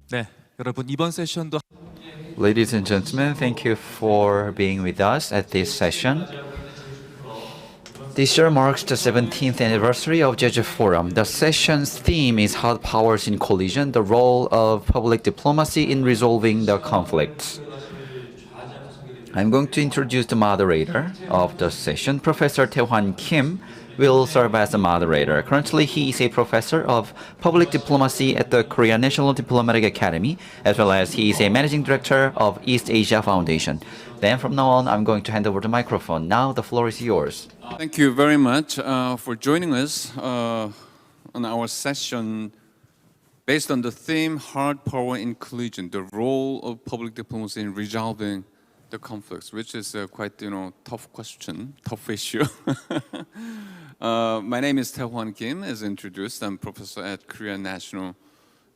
네, 여러분 이번 세션도 Ladies and gentlemen, thank you for being with us at this session. This year marks the 17th anniversary of Jeju Forum. The session's theme is Hard Powers in Collision, the role of public diplomacy in resolving the conflicts. I'm going to introduce the moderator of the session. Professor Tae-hwan Kim will serve as the moderator. Currently, he is a professor of public diplomacy at the Korea National Diplomatic Academy, as well as he is a managing director of East Asia Foundation. Then from now on, I'm going to hand over the microphone. Now the floor is yours. Thank you very much for joining us on our session based on the theme Hard Power in Collision, the role of public diplomacy in resolving the conflicts, which is quite tough question, tough issue. My name is Tae-hwan Kim, as introduced. I'm professor at Korea National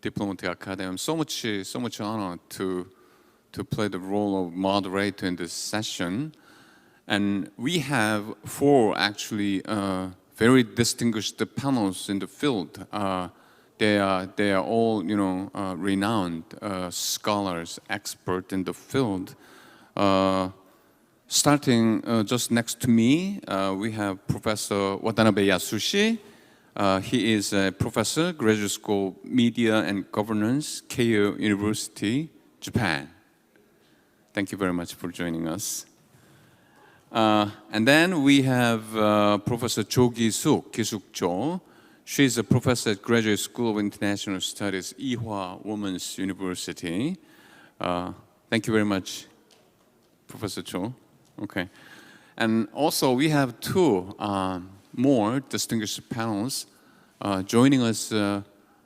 Diplomatic Academy. I'm so much honored to play the role of moderator in this session. And we have four actually very distinguished panels in the field. They are all renowned scholars, experts in the field. Starting just next to me, we have Professor Watanabe Yasushi. He is a professor, Graduate School Media and Governance, Keio University, Japan. Thank you very much for joining us. And then we have Professor Jo Gi-suk, Gi-suk-jo. She is a professor at Graduate School of International Studies, Ewha Women's University. Thank you very much, Professor Cho. Okay. And also we have two more distinguished panels joining us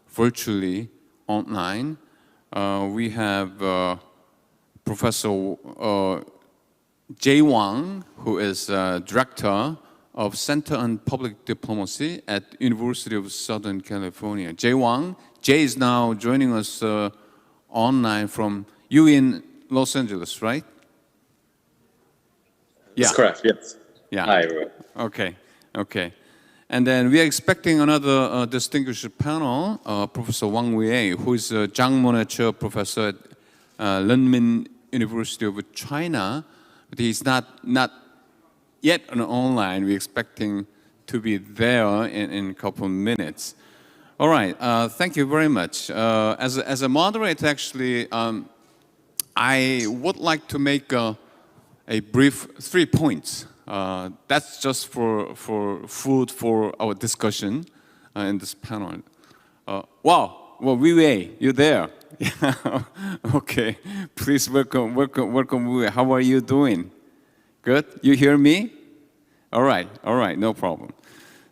virtually online. We have Professor Jae Wang, who is Director of Center on Public Diplomacy at University of Southern California. Jae Wang. Jay is now joining us online from you in Los Angeles, right? That's correct, yes. Yeah. Hi, everyone. Okay. And then we are expecting another distinguished panel, Professor Wang Wei, who is a Jang Monitor Professor at Renmin University of China. But he's not yet on online. We're expecting to be there in a couple of minutes. All right, thank you very much. As a moderator, actually, I would like to make a brief 3 points. That's just for food for our discussion in this panel. Wow, well, Wei Wei, you're there. Okay, please welcome Wei. How are you doing? Good? You hear me? All right, no problem.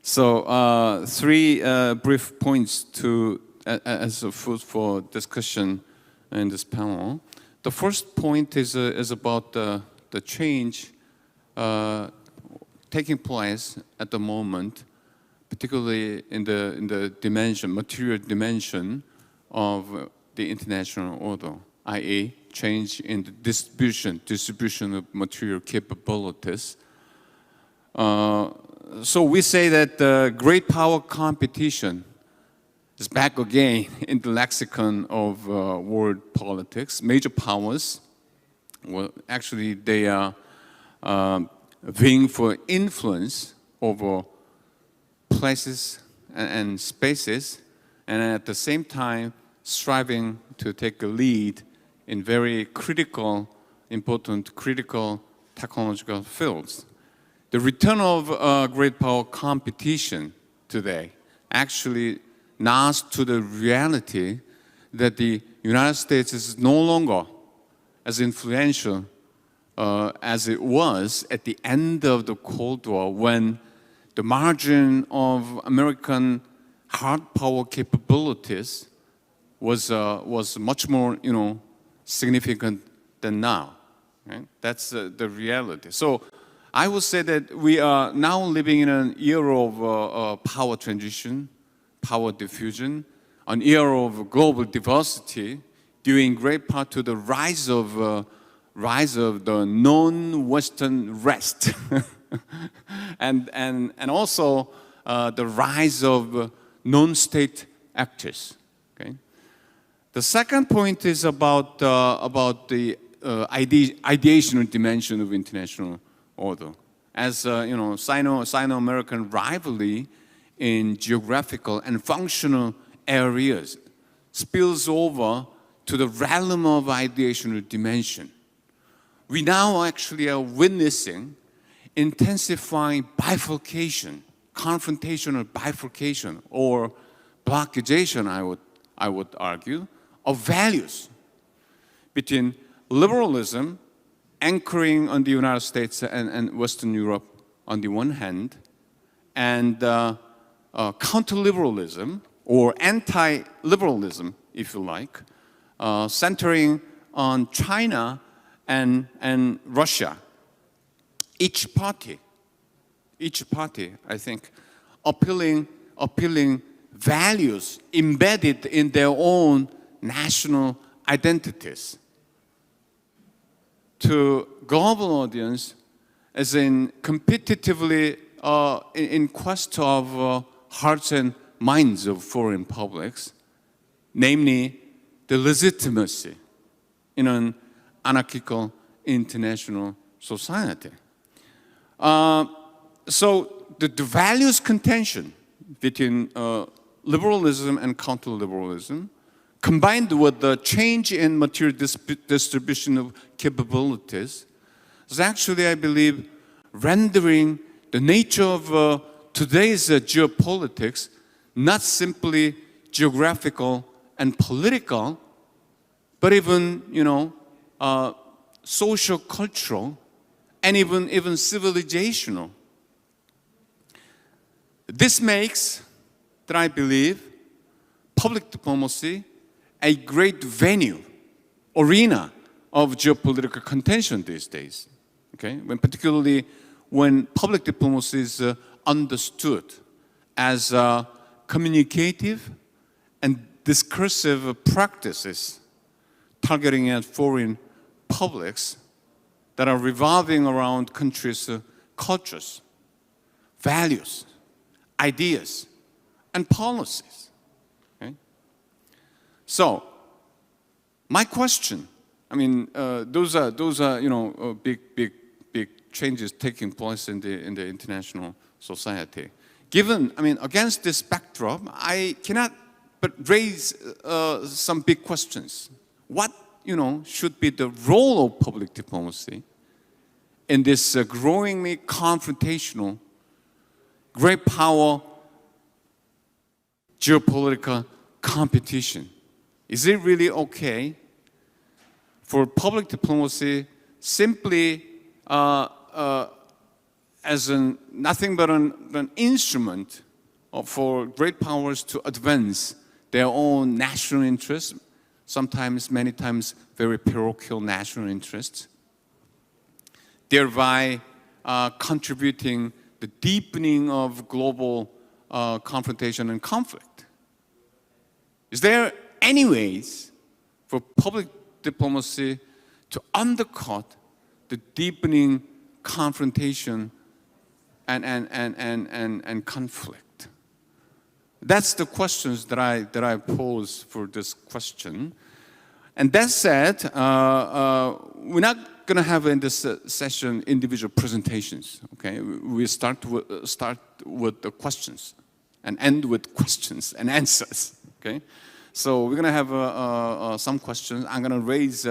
So 3 brief points as a food for discussion in this panel. The first point is about the change taking place at the moment, particularly in the material dimension of the international order, i.e., change in the distribution of material capabilities. So we say that great power competition is back again in the lexicon of world politics. Major powers, well, actually they are vying for influence over places and spaces, and at the same time striving to take a lead in very important critical technological fields. The return of great power competition today actually nods to the reality that the United States is no longer as influential as it was at the end of the Cold War, when the margin of American hard power capabilities was much more significant than now. Right? That's the reality. So I would say that we are now living in an era of power transition, power diffusion, an era of global diversity, due in great part to the rise of the non-Western rest, and also the rise of non-state actors. Okay, The second point is about the ideational dimension of international order. As you know, Sino-American rivalry in geographical and functional areas spills over to the realm of ideational dimension. We now actually are witnessing intensifying bifurcation, confrontational bifurcation, or blockization, I would argue, of values between liberalism anchoring on the United States and Western Europe on the one hand, and counter-liberalism or anti-liberalism, if you like, centering on China and Russia. Each party, I think, appealing values embedded in their own national identities to global audience, as in competitively in quest of hearts and minds of foreign publics, namely the legitimacy in an anarchical international society. So the values contention between liberalism and counter-liberalism, combined with the change in material distribution of capabilities, is actually, I believe, rendering the nature of today's geopolitics not simply geographical and political, but even, social, cultural, and even civilizational. This makes, that I believe, public diplomacy a great venue, arena of geopolitical contention these days. Okay, particularly when public diplomacy is understood as communicative and discursive practices targeting at foreign publics that are revolving around countries' cultures, values, ideas, and policies. Okay? So, my question, those are big changes taking place in the international society. Given, against this backdrop, I cannot but raise some big questions. What, should be the role of public diplomacy in this growingly confrontational, great power geopolitical competition? Is it really okay for public diplomacy simply as nothing but an instrument for great powers to advance their own national interests, sometimes, many times, very parochial national interests, thereby contributing the deepening of global confrontation and conflict? Is there any ways for public diplomacy to undercut the deepening confrontation and conflict? That's the questions that I pose for this question. And that said, we're not going to have in this session individual presentations. Okay, we start with the questions and end with questions and answers. Okay, so we're going to have some questions. I'm going to raise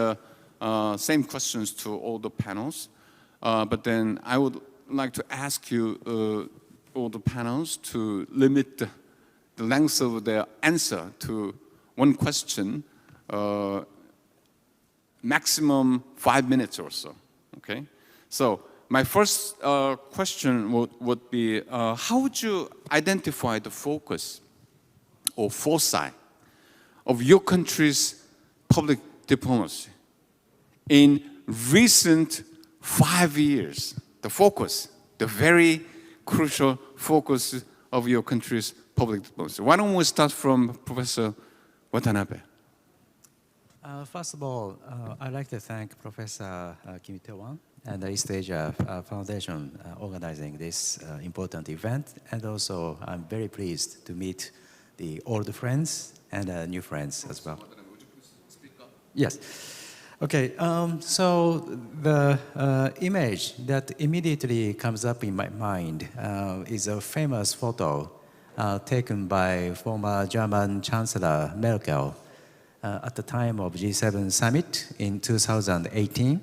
same questions to all the panels, but then I would like to ask you all the panels to limit the length of their answer to one question, maximum 5 minutes or so. Okay, so my first question would be, how would you identify the focus or foresight of your country's public diplomacy in recent 5 years? The focus, the very crucial focus of your country's public diplomacy. Why don't we start from Professor Watanabe? First of all, I'd like to thank Professor Kim Tae-won and the East Asia Foundation organizing this important event. And also, I'm very pleased to meet the old friends and new friends as well. Yes. Okay, so the image that immediately comes up in my mind is a famous photo taken by former German Chancellor Merkel at the time of G7 summit in 2018.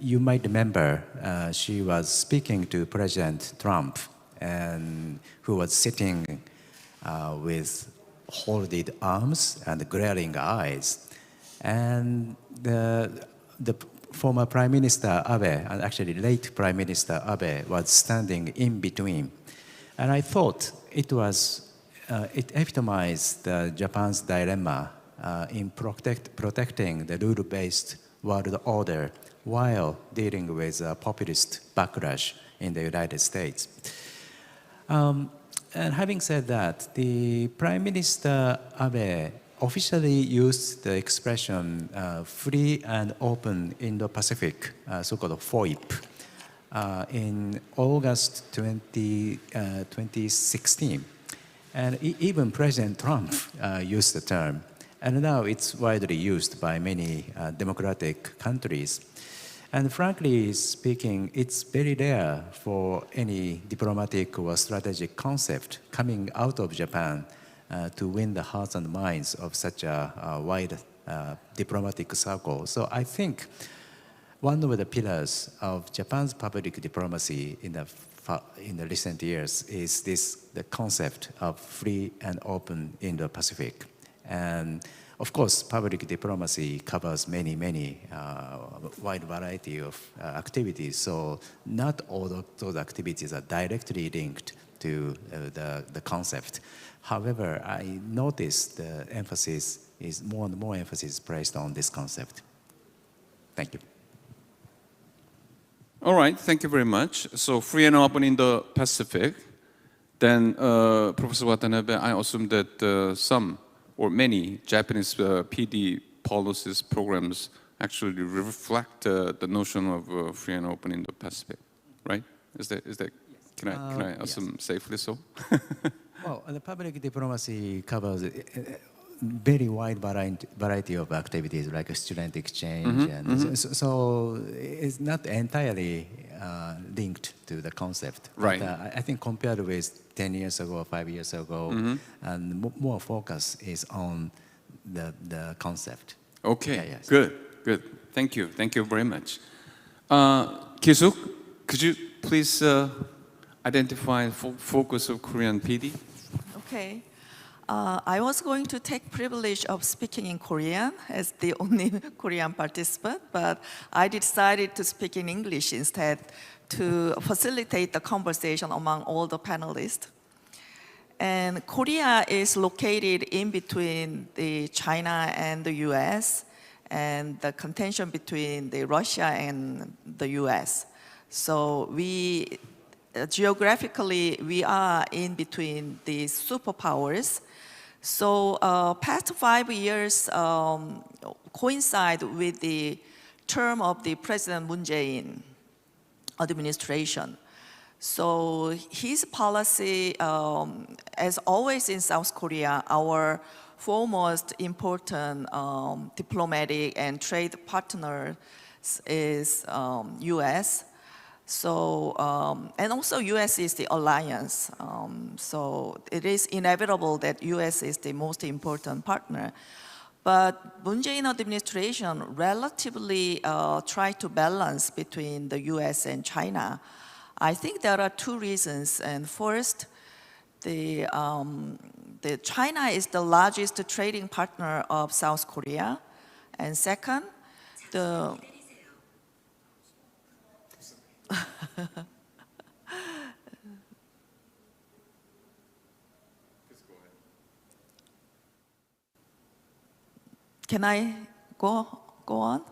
You might remember she was speaking to President Trump, and who was sitting with folded arms and glaring eyes. And the former Prime Minister Abe, and actually late Prime Minister Abe, was standing in between. And I thought it epitomized Japan's dilemma in protecting the rule-based world order while dealing with a populist backlash in the United States. And having said that, the Prime Minister Abe officially used the expression free and open Indo-Pacific, so-called FOIP, in August 2016. And even President Trump used the term. And now it's widely used by many democratic countries. And frankly speaking, it's very rare for any diplomatic or strategic concept coming out of Japan to win the hearts and minds of such a wide diplomatic circle. So I think one of the pillars of Japan's public diplomacy in the recent years is the concept of free and open Indo-Pacific. And of course, public diplomacy covers many wide variety of activities. So not all of those activities are directly linked to the concept. However, I noticed the emphasis is more and more emphasis placed on this concept. Thank you. All right, thank you very much. So free and open in the Pacific. Then, Professor Watanabe, I assume that some or many Japanese PD policies, programs actually reflect the notion of free and open in the Pacific, right? Is that yes. Can I assume yes. Safely so? Well, the public diplomacy covers very wide variety of activities like student exchange, and so it's not entirely linked to the concept. Right. But, I think compared with 10 years ago or 5 years ago, and more focus is on the concept. Okay, yeah, yes. Good. Thank you very much. Ki-suk, could you please identify focus of Korean PD? Okay. I was going to take privilege of speaking in Korean as the only Korean participant, but I decided to speak in English instead to facilitate the conversation among all the panelists. And Korea is located in between China and the US, and the contention between Russia and the US. So geographically, we are in between these superpowers. So past 5 years coincide with the term of the President Moon Jae-in administration. So his policy, as always in South Korea, our foremost important diplomatic and trade partner is US. So, and also US is the alliance. So it is inevitable that US is the most important partner. But Moon Jae-in administration relatively tried to balance between the US and China. I think there are two reasons. And first, China is the largest trading partner of South Korea. And second, Can I go on?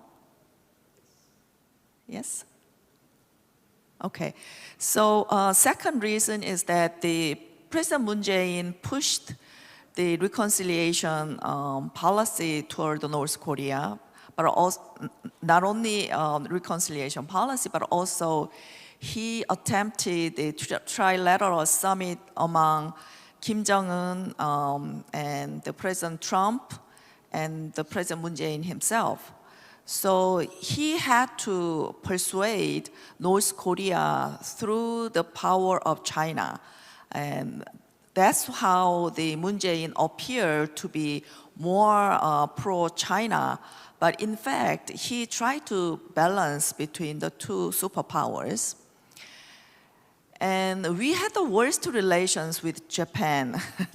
Yes? Okay. So second reason is that the President Moon Jae-in pushed the reconciliation policy toward North Korea, but also not only reconciliation policy, but also he attempted the trilateral summit among Kim Jong-un and the President Trump and the President Moon Jae-in himself. So he had to persuade North Korea through the power of China. And that's how the Moon Jae-in appeared to be more pro-China. But in fact, he tried to balance between the two superpowers. And we had the worst relations with Japan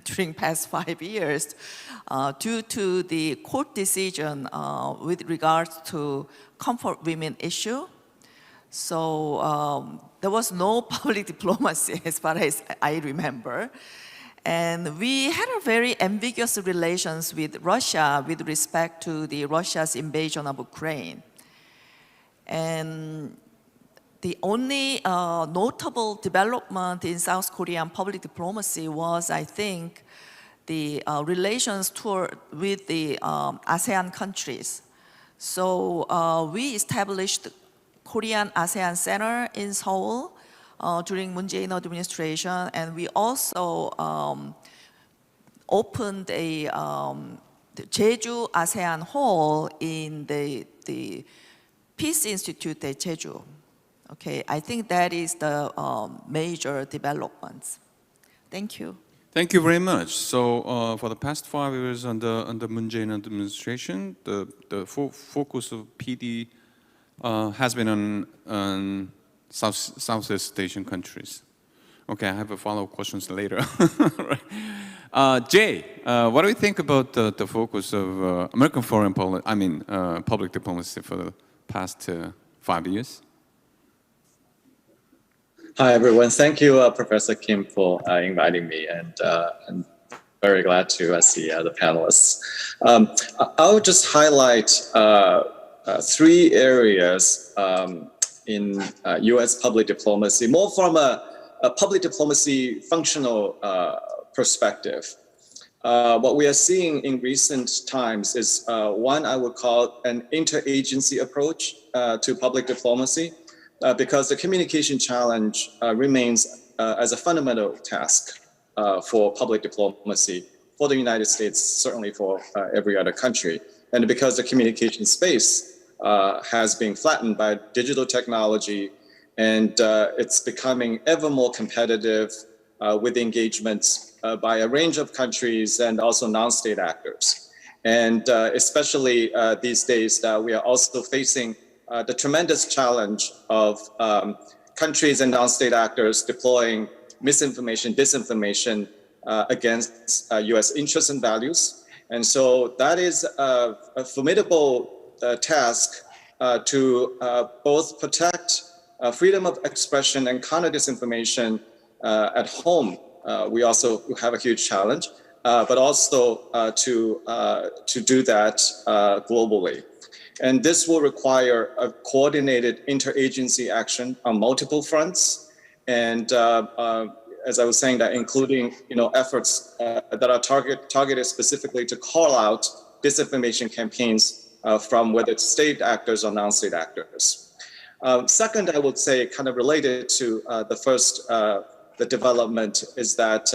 during past 5 years due to the court decision with regards to comfort women issue. So there was no public diplomacy as far as I remember. And we had a very ambiguous relations with Russia with respect to the Russia's invasion of Ukraine. And the only notable development in South Korean public diplomacy was, I think, the relations with the ASEAN countries. So we established Korean ASEAN Center in Seoul during Moon Jae-in administration, and we also opened a the Jeju ASEAN Hall in the Peace Institute at Jeju. Okay, I think that is the major developments. Thank you. Thank you very much. So for the past 5 years under Moon Jae-in administration, the focus of PD has been on Southeast Asian countries. Okay, I have a follow-up questions later. Jay, what do you think about the focus of American public diplomacy for the past 5 years? Hi, everyone. Thank you, Professor Kim, for inviting me, and I'm very glad to see the panelists. I'll just highlight 3 areas in U.S. public diplomacy, more from a public diplomacy functional perspective. What we are seeing in recent times is one I would call an interagency approach to public diplomacy. Because the communication challenge remains as a fundamental task for public diplomacy for the United States, certainly for every other country. And because the communication space has been flattened by digital technology, and it's becoming ever more competitive with engagements by a range of countries and also non-state actors. And especially these days that we are also facing the tremendous challenge of countries and non-state actors deploying misinformation, disinformation against US interests and values. And so that is a formidable task to both protect freedom of expression and counter disinformation at home. We also have a huge challenge, but also to do that globally. And this will require a coordinated interagency action on multiple fronts. And as I was saying, that including efforts that are targeted specifically to call out disinformation campaigns from whether it's state actors or non-state actors. Second, I would say, kind of related to the first, the development is that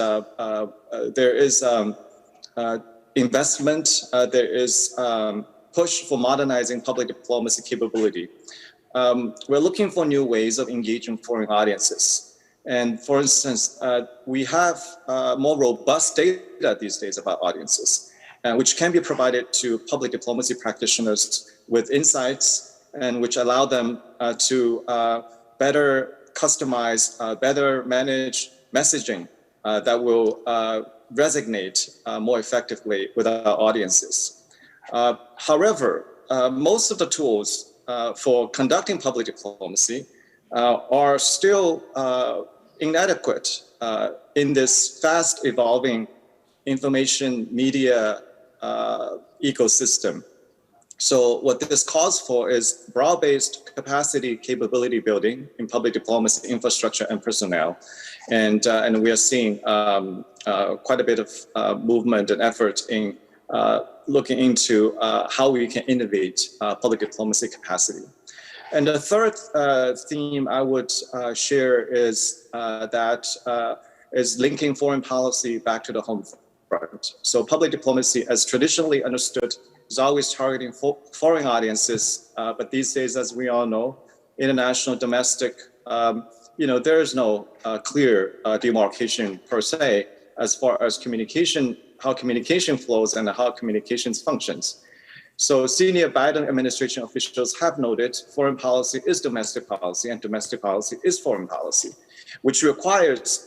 there is investment, there is push for modernizing public diplomacy capability. We're looking for new ways of engaging foreign audiences. And for instance, we have more robust data these days about audiences, which can be provided to public diplomacy practitioners with insights and which allow them to better customize, better manage messaging that will resonate more effectively with our audiences. However, most of the tools for conducting public diplomacy are still inadequate in this fast evolving information media ecosystem. So what this calls for is broad-based capacity capability building in public diplomacy infrastructure and personnel. And we are seeing quite a bit of movement and effort in looking into how we can innovate public diplomacy capacity. And the third theme I would share is is linking foreign policy back to the home front. So public diplomacy, as traditionally understood is always targeting foreign audiences. But these days, as we all know, international, domestic, there is no clear demarcation per se as far as communication, how communication flows and how communications functions. So senior Biden administration officials have noted foreign policy is domestic policy and domestic policy is foreign policy, which requires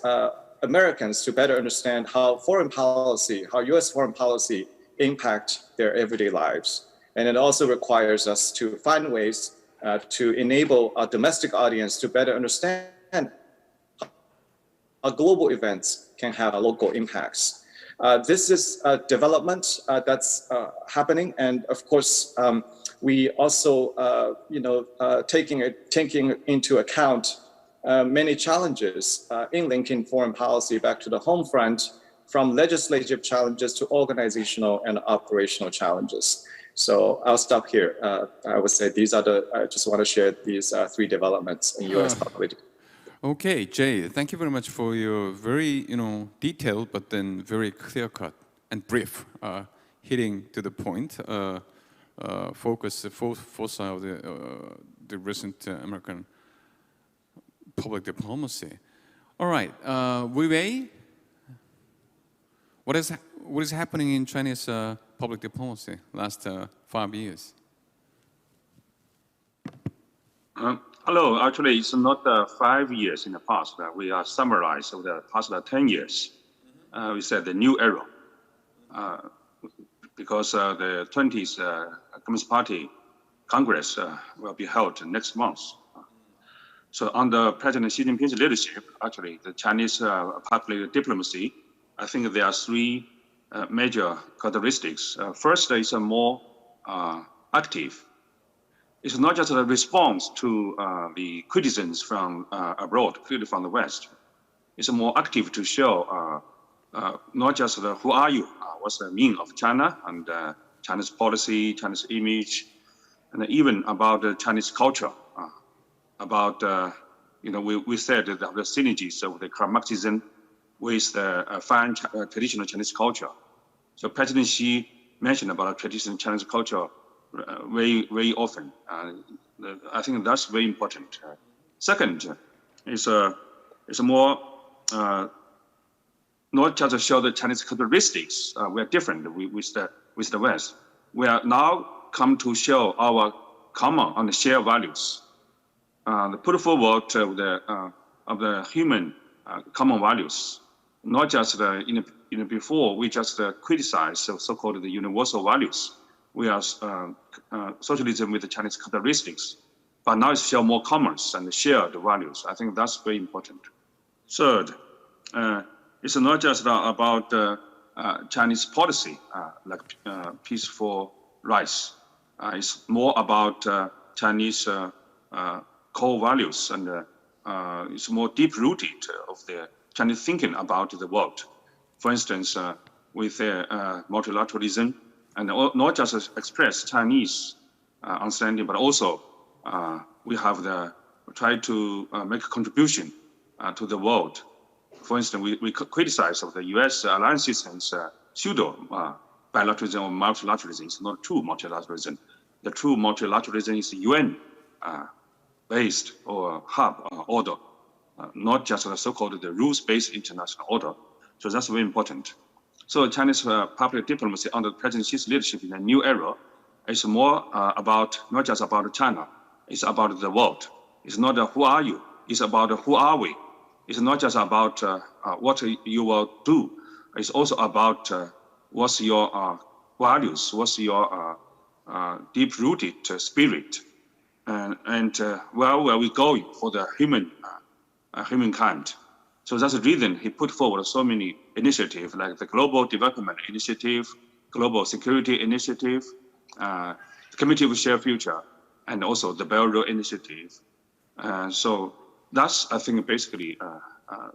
Americans to better understand how foreign policy, how US foreign policy impact their everyday lives. And it also requires us to find ways to enable our domestic audience to better understand how global events can have local impacts. This is a development that's happening, and of course, we also, taking into account many challenges in linking foreign policy back to the home front, from legislative challenges to organizational and operational challenges. So I'll stop here. I would say I just want to share these three developments in U.S. politics. Okay, Jay, thank you very much for your very, detailed but then very clear-cut and brief, hitting to the point, focus, foresight of the recent American public diplomacy. All right, Wei Wei, what is happening in Chinese public diplomacy last 5 years? Hello, actually, it's not 5 years in the past. We are summarized over the past 10 years. We said the new era, because the 20th Communist Party Congress will be held next month. So under President Xi Jinping's leadership, actually, the Chinese public diplomacy, I think there are three major characteristics. First is a more active. It's not just a response to the criticisms from abroad, clearly from the West. It's more active to show not just who are you, what's the meaning of China and China's policy, China's image, and even about the Chinese culture. About, we said that the synergies of the Marxism with the fine traditional Chinese culture. So President Xi mentioned about traditional Chinese culture very, very often. I think that's very important. Second is more not just to show the Chinese characteristics. We are different with the West. We are now come to show our common and shared values. Put forward of the human common values, not just before we just criticize so-called the universal values. We are socialism with the Chinese characteristics, but now it's show more commons and shared values. I think that's very important. Third, it's not just about Chinese policy, like peaceful rights. It's more about Chinese core values, and it's more deep-rooted of the Chinese thinking about the world. For instance, with multilateralism, and not just express Chinese understanding, but also we have try to make a contribution to the world. For instance, we criticize of the U.S. alliance systems pseudo bilateralism or multilateralism. It's not true multilateralism. The true multilateralism is UN based or hub order, not just the so-called the rules-based international order. So that's very important. So Chinese public diplomacy under President Xi's leadership in a new era is more about, not just about China, it's about the world. It's not who are you, it's about who are we. It's not just about what you will do, it's also about what's your values, what's your deep-rooted spirit, and where are we going for the humankind. So that's the reason he put forward so many initiatives, like the Global Development Initiative, Global Security Initiative, Committee of Shared Future, and also the Belt and Road Initiative. So that's, I think, basically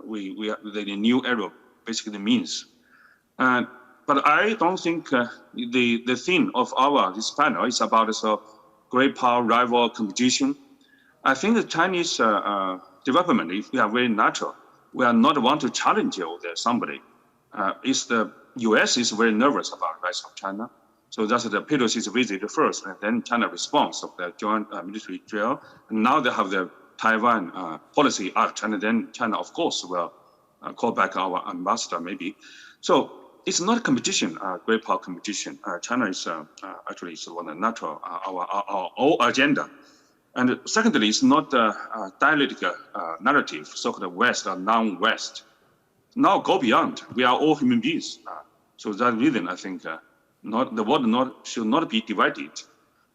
the new era basically means. But I don't think the theme of this panel is about great power, rival, competition. I think the Chinese development, if we are very natural, we are not want to challenge somebody. The U.S. is very nervous about the rise of China. So that's the Pelosi's visit first, and then China response of the joint military drill. And now they have the Taiwan Policy Act, and then China, of course, will call back our ambassador maybe. So it's not a competition, great power competition. China is actually is one of the natural, our agenda. And secondly, it's not a dialectical narrative, so-called West or non-West. Now go beyond. We are all human beings. So that reason, I think, the world should not be divided,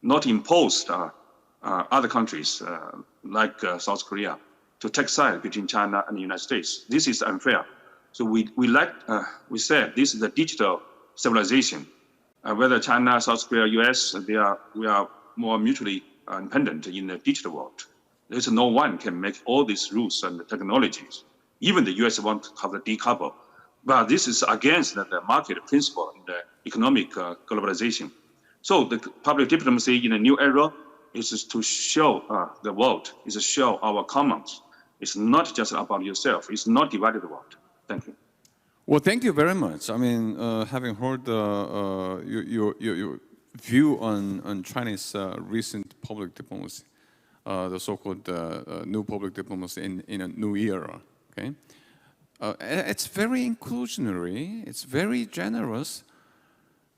not imposed other countries like South Korea to take side between China and the United States. This is unfair. So we said this is a digital civilization. Whether China, South Korea, US, we are more mutually independent in the digital world. There's no one can make all these rules and technologies. Even the US want to have the decouple. But this is against the market principle and the economic globalization. So the public diplomacy in a new era is to show the world, is to show our commons. It's not just about yourself. It's not divided the world. Thank you. Well, thank you very much. I mean, having heard your view on China's recent public diplomacy, the so-called new public diplomacy in a new era, okay? It's very inclusionary, it's very generous,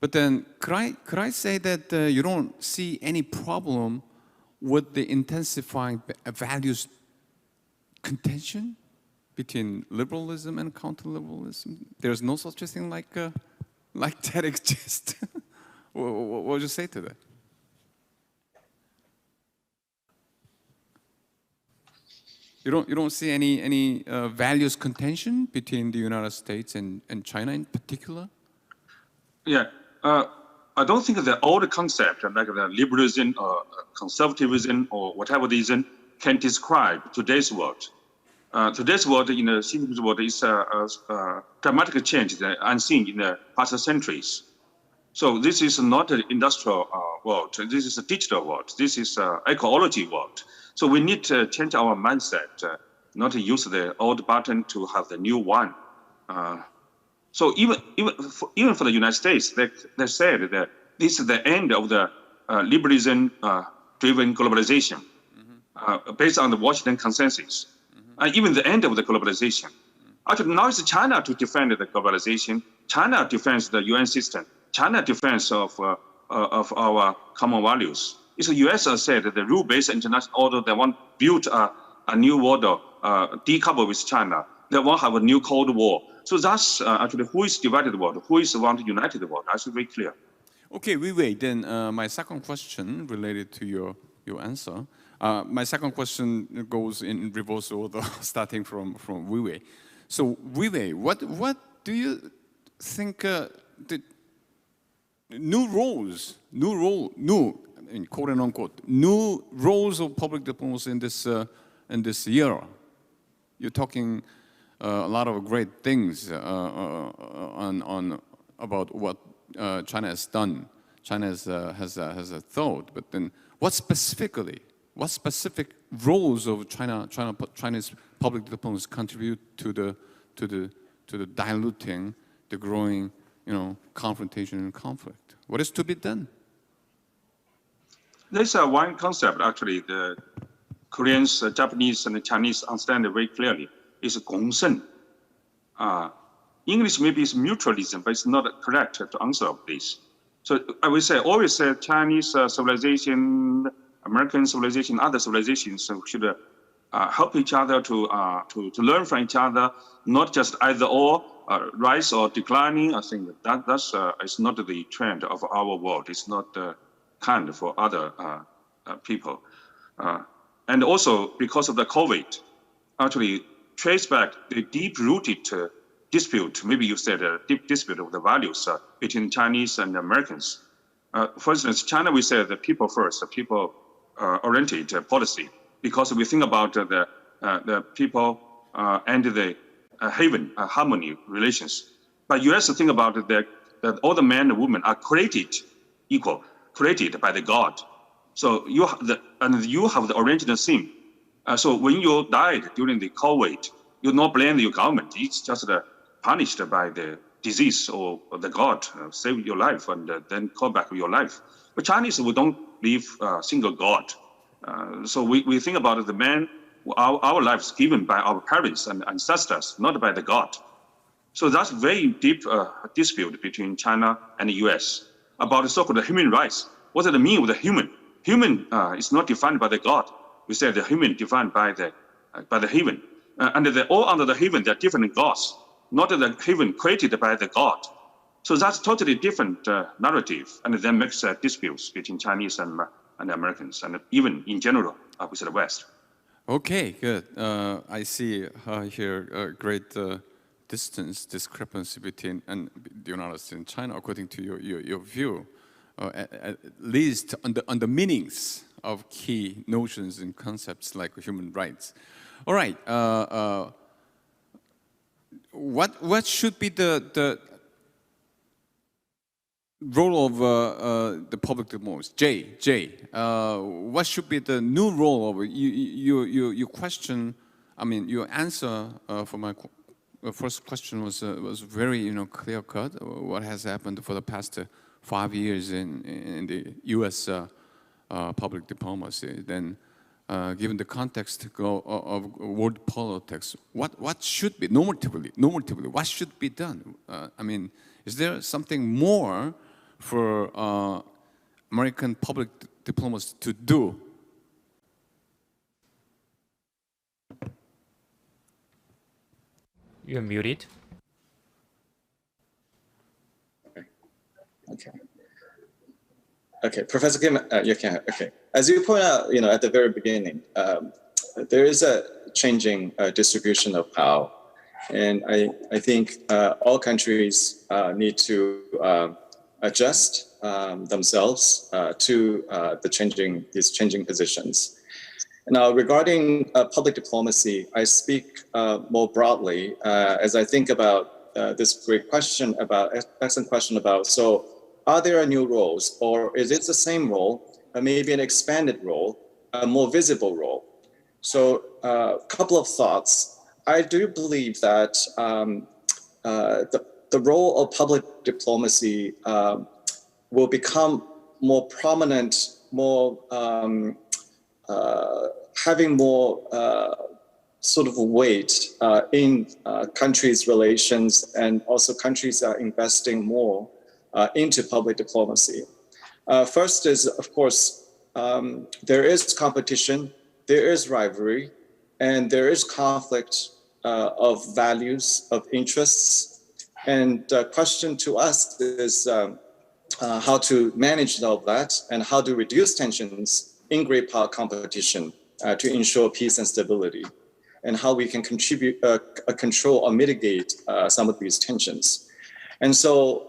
but then could I say that you don't see any problem with the intensifying values contention between liberalism and counter-liberalism? There's no such a thing like that exists. What would you say to that? You don't see any values contention between the United States and China in particular? Yeah, I don't think the old concept like the liberalism or conservatism or whatever reason can describe today's world. Today's world, in the civic world, is a dramatic change unseen in the past centuries. So this is not an industrial world. This is a digital world. This is an ecology world. So we need to change our mindset, not to use the old button to have the new one. So even for the United States, they said that this is the end of the liberalism-driven globalization, based on the Washington Consensus. Even the end of the globalization. Actually, now it's China to defend the globalization. China defends the UN system. China defends of our common values. It's the US said that the rule-based international order, they want to build a new order, decouple with China. They want to have a new Cold War. So that's actually who is divided the world, who is want to unite the world. That's very clear. Okay, wait. Then my second question related to your answer. My second question goes in reverse order, starting from Wei. So Wei, what do you think the new roles, quote and unquote, new roles of public diplomacy in this era? You're talking a lot of great things on about what China has done. China has a thought, but then what specific roles of Chinese public diplomacy contribute to the diluting, the growing, confrontation and conflict? What is to be done? There's one concept actually the Koreans, Japanese, and the Chinese understand very clearly. Is gongsen. English maybe is mutualism, but it's not correct to answer this. So I would always say Chinese civilization, American civilization, other civilizations should help each other to learn from each other, not just either or, rise or declining. I think that's is not the trend of our world. It's not kind for other people. And also because of the COVID, actually trace back the deep-rooted dispute, maybe you said a deep dispute of the values between Chinese and Americans. For instance, China, we say the people first, the people-oriented policy, because we think about the people and the harmony relations. But US think about that all the men and women are created equal, created by the God. So you have the original sin. So when you died during the COVID, you not blame your government. It's just punished by the disease or the God save your life and then call back your life. But Chinese, we don't believe single God. So we think about the man, our lives given by our parents and ancestors, not by the God. So that's very deep dispute between China and the US about the so-called human rights. What does it mean with the human? Human is not defined by the God. We say the human defined by the heaven. All under the heaven, there are different gods, not the heaven created by the God. So that's totally different narrative, and that makes disputes between Chinese and Americans, and even in general with the West. Okay, good. I see here a great discrepancy between the United States and China, according to your view, at least on the meanings of key notions and concepts like human rights. All right. What should be the role of the public diplomacy? Jay, what should be the new role of you question? I mean, your answer for my first question was very clear cut. What has happened for the past 5 years in the U.S. Public diplomacy? Then, given the context of world politics, what should be normatively what should be done? I mean, is there something more for American public diplomacy to do? You're muted. Okay, Professor Kim, you can. Okay, as you point out, at the very beginning, there is a changing distribution of power, and I think all countries need to adjust themselves to these changing positions. Now, regarding public diplomacy, I speak more broadly as I think about this excellent question about, so are there new roles, or is it the same role, maybe an expanded role, a more visible role? So a couple of thoughts. I do believe that the role of public diplomacy will become more prominent, more having more sort of weight in countries' relations, and also countries are investing more into public diplomacy. First is, of course, there is competition, there is rivalry, and there is conflict of values, of interests. And the question to us is how to manage all of that and how to reduce tensions in great power competition to ensure peace and stability, and how we can control or mitigate some of these tensions. And so,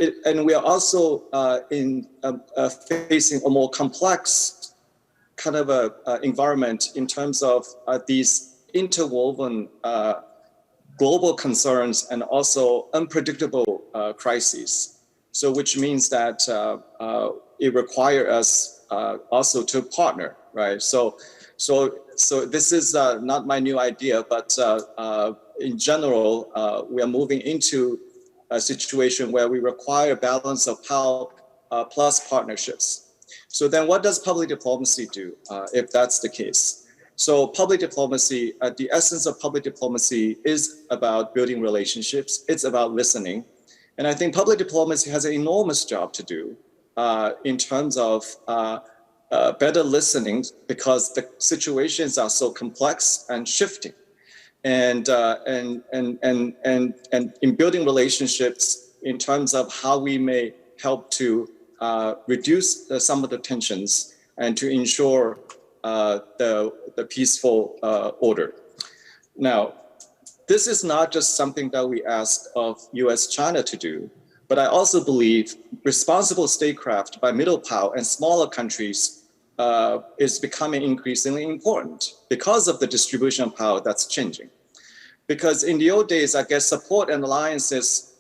and we are also facing a more complex kind of environment in terms of these interwoven global concerns and also unpredictable crises. So, which means that it requires us also to partner, right? So this is not my new idea, but in general, we are moving into a situation where we require balance of power plus partnerships. So then what does public diplomacy do if that's the case? So public diplomacy, the essence of public diplomacy is about building relationships. It's about listening. And I think public diplomacy has an enormous job to do in terms of better listening, because the situations are so complex and shifting. And in building relationships in terms of how we may help to reduce some of the tensions and to ensure the peaceful order. Now, this is not just something that we ask of US-China to do, but I also believe responsible statecraft by middle power and smaller countries is becoming increasingly important because of the distribution of power that's changing. Because in the old days, I guess support and alliances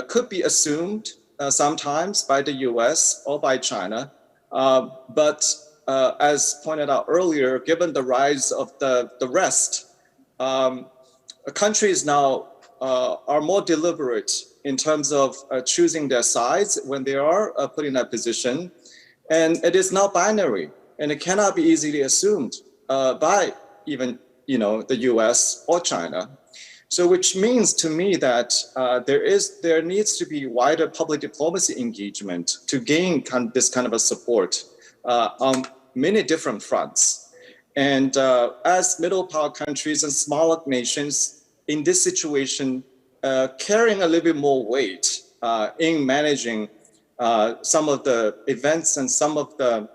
could be assumed sometimes by the US or by China. But as pointed out earlier, given the rise of the West, countries now are more deliberate in terms of choosing their sides when they are put in that position. And it is not binary, and it cannot be easily assumed by even the US or China. So which means to me that there needs to be wider public diplomacy engagement to gain this kind of a support on many different fronts. And as middle power countries and smaller nations in this situation, carrying a little bit more weight in managing some of the events and some of the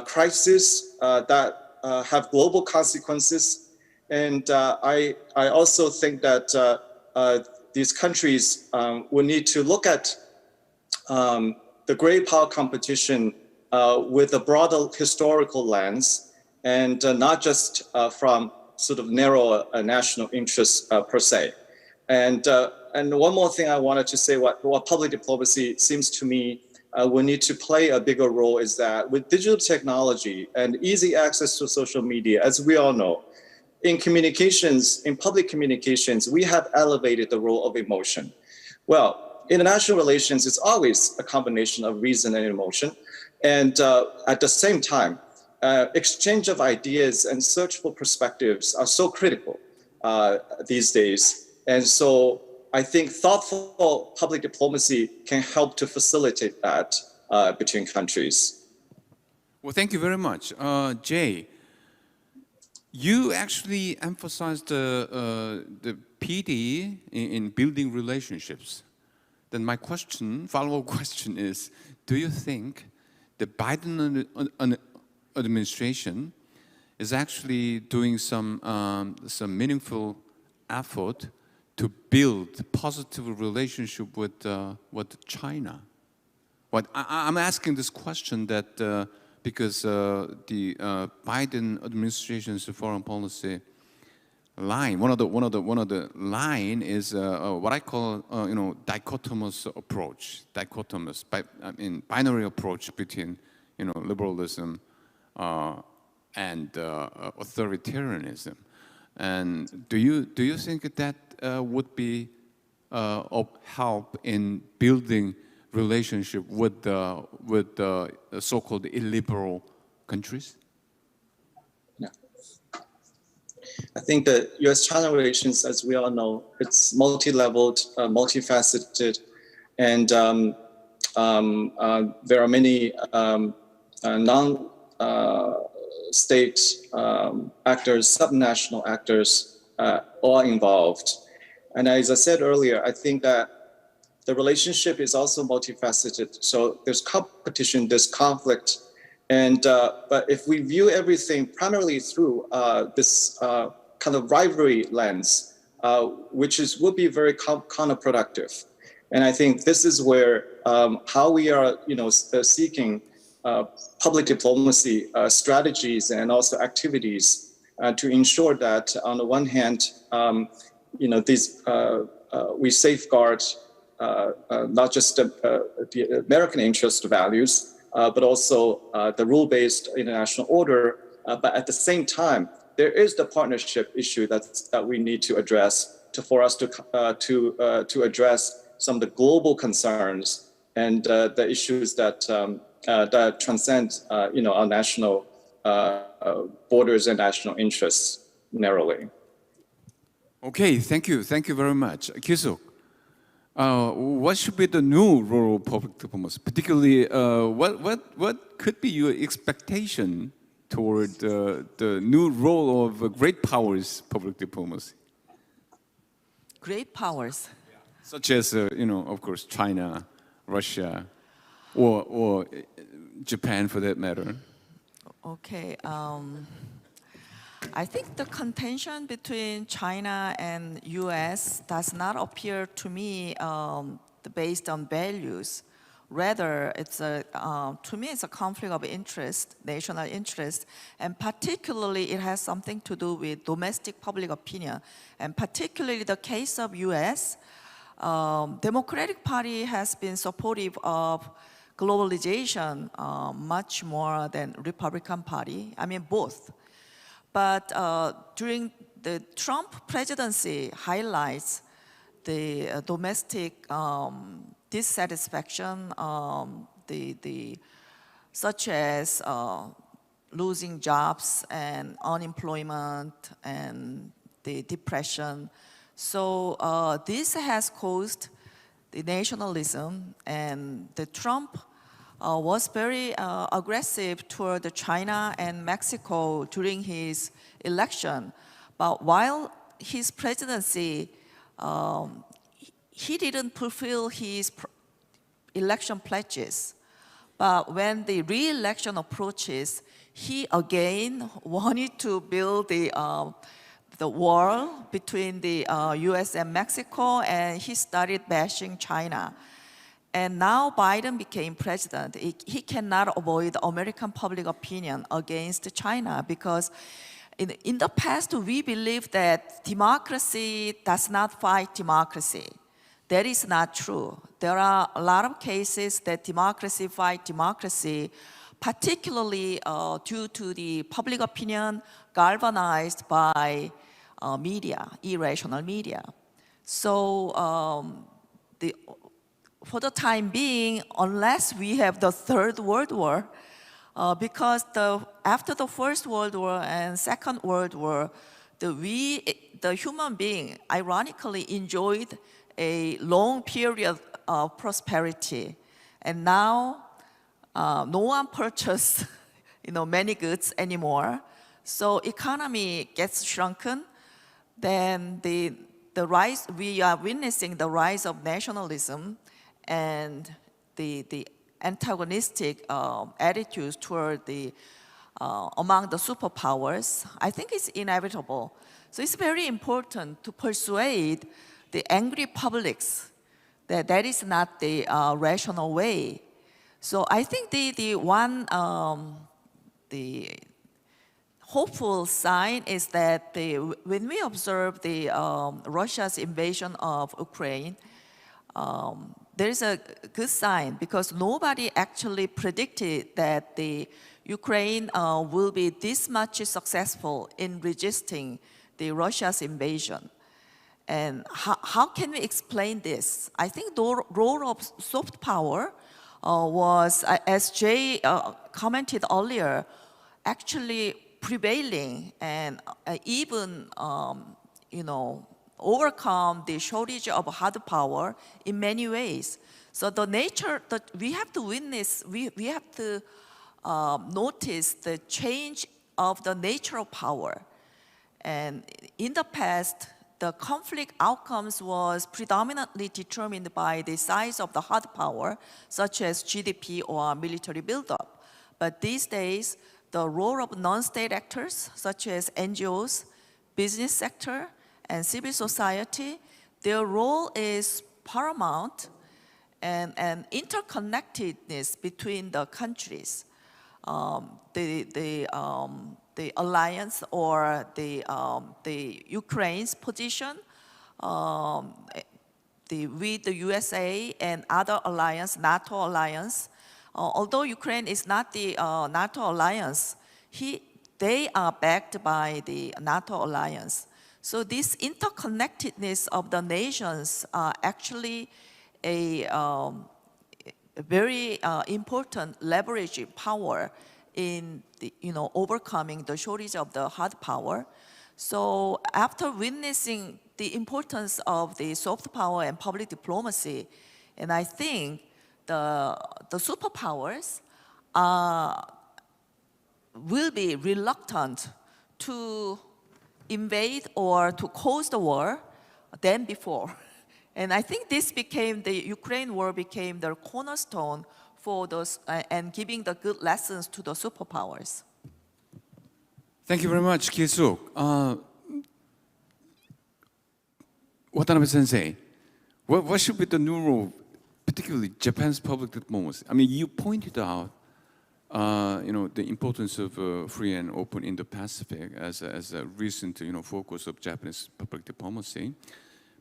crises that have global consequences. And I also think that these countries will need to look at the great power competition with a broader historical lens, and not just from sort of narrow national interests per se. And one more thing I wanted to say, what public diplomacy seems to me will need to play a bigger role is that with digital technology and easy access to social media, as we all know, in communications, in public communications, we have elevated the role of emotion. Well, international relations is always a combination of reason and emotion. And at the same time, exchange of ideas and search for perspectives are so critical these days. And so I think thoughtful public diplomacy can help to facilitate that between countries. Well, thank you very much. Jay, you actually emphasized the PD in building relationships. Then my follow-up question is, do you think the Biden administration is actually doing some meaningful effort to build positive relationship with China? But I'm asking this question that because the Biden administration's foreign policy line, one of the line is what I call dichotomous approach, binary approach between liberalism and authoritarianism. And do you think that would be of help in building relationship with the so-called illiberal countries? Yeah. I think that U.S.-China relations, as we all know, it's multi-leveled, multifaceted, and there are many non-state actors, subnational actors, all involved. And as I said earlier, I think that the relationship is also multifaceted. So there's competition, there's conflict, and but if we view everything primarily through this kind of rivalry lens, which would be very counterproductive. And I think this is where how we are, seeking public diplomacy strategies and also activities to ensure that on the one hand, these we safeguard not just the American interest values, but also the rule-based international order. But at the same time, there is the partnership issue that we need to address for us to address some of the global concerns and the issues that transcend our national borders and national interests narrowly. Okay, thank you very much, Kyusuk. What should be the new role of public diplomacy? Particularly, what could be your expectation toward the new role of great powers public diplomacy? Great powers. Such as, of course, China, Russia, or Japan for that matter. Okay. I think the contention between China and U.S. does not appear to me based on values. Rather, to me, it's a conflict of interest, national interest, and particularly it has something to do with domestic public opinion. And particularly the case of U.S., Democratic Party has been supportive of globalization much more than Republican Party. I mean, both. But during the Trump presidency highlights the domestic dissatisfaction, such as losing jobs and unemployment and the depression. So this has caused the nationalism, and the Trump was very aggressive toward China and Mexico during his election. But while his presidency, he didn't fulfill his election pledges. But when the re-election approaches, he again wanted to build the wall between the US and Mexico, and he started bashing China. And now Biden became president. He cannot avoid American public opinion against China, because in the past, we believed that democracy does not fight democracy. That is not true. There are a lot of cases that democracy fight democracy, particularly due to the public opinion galvanized by media, irrational media. So for the time being, unless we have the Third World War, because after the First World War and Second World War, the human being ironically enjoyed a long period of prosperity, and now no one purchases many goods anymore. So economy gets shrunken. Then the rise, we are witnessing the rise of nationalism and the antagonistic attitudes toward among the superpowers. I think it's inevitable. So it's very important to persuade the angry publics that that is not the rational way. So I think the hopeful sign is that when we observe Russia's invasion of Ukraine, there is a good sign, because nobody actually predicted that the Ukraine will be this much successful in resisting the Russia's invasion. And how can we explain this? I think the role of soft power was, as Jay commented earlier, actually prevailing and even overcome the shortage of hard power in many ways. So the nature that we have to witness, we have to notice the change of the nature of power. And in the past, the conflict outcomes was predominantly determined by the size of the hard power, such as GDP or military buildup. But these days, the role of non-state actors, such as NGOs, business sector, and civil society, their role is paramount, and interconnectedness between the countries. The alliance or the Ukraine's position with the USA and other alliance, NATO alliance. Although Ukraine is not the NATO alliance, they are backed by the NATO alliance. So this interconnectedness of the nations are actually a very important leverage power in overcoming the shortage of the hard power. So after witnessing the importance of the soft power and public diplomacy, and I think the superpowers will be reluctant to invade or to cause the war than before. And I think the Ukraine war became the cornerstone for those and giving the good lessons to the superpowers. Thank you very much, Ki-suk. Watanabe Sensei, what should be the new role, particularly Japan's public diplomacy? I mean, you pointed out, the importance of free and open Indo-Pacific as a recent, focus of Japanese public diplomacy.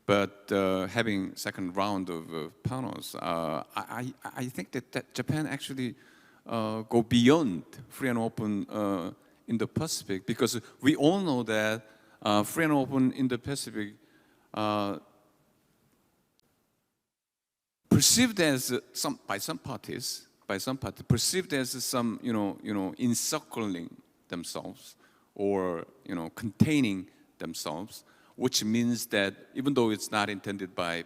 But having second round of panels, I think that Japan actually go beyond free and open Indo-Pacific, because we all know that free and open Indo-Pacific perceived as by some parties, perceived as some encircling themselves or containing themselves, which means that even though it's not intended by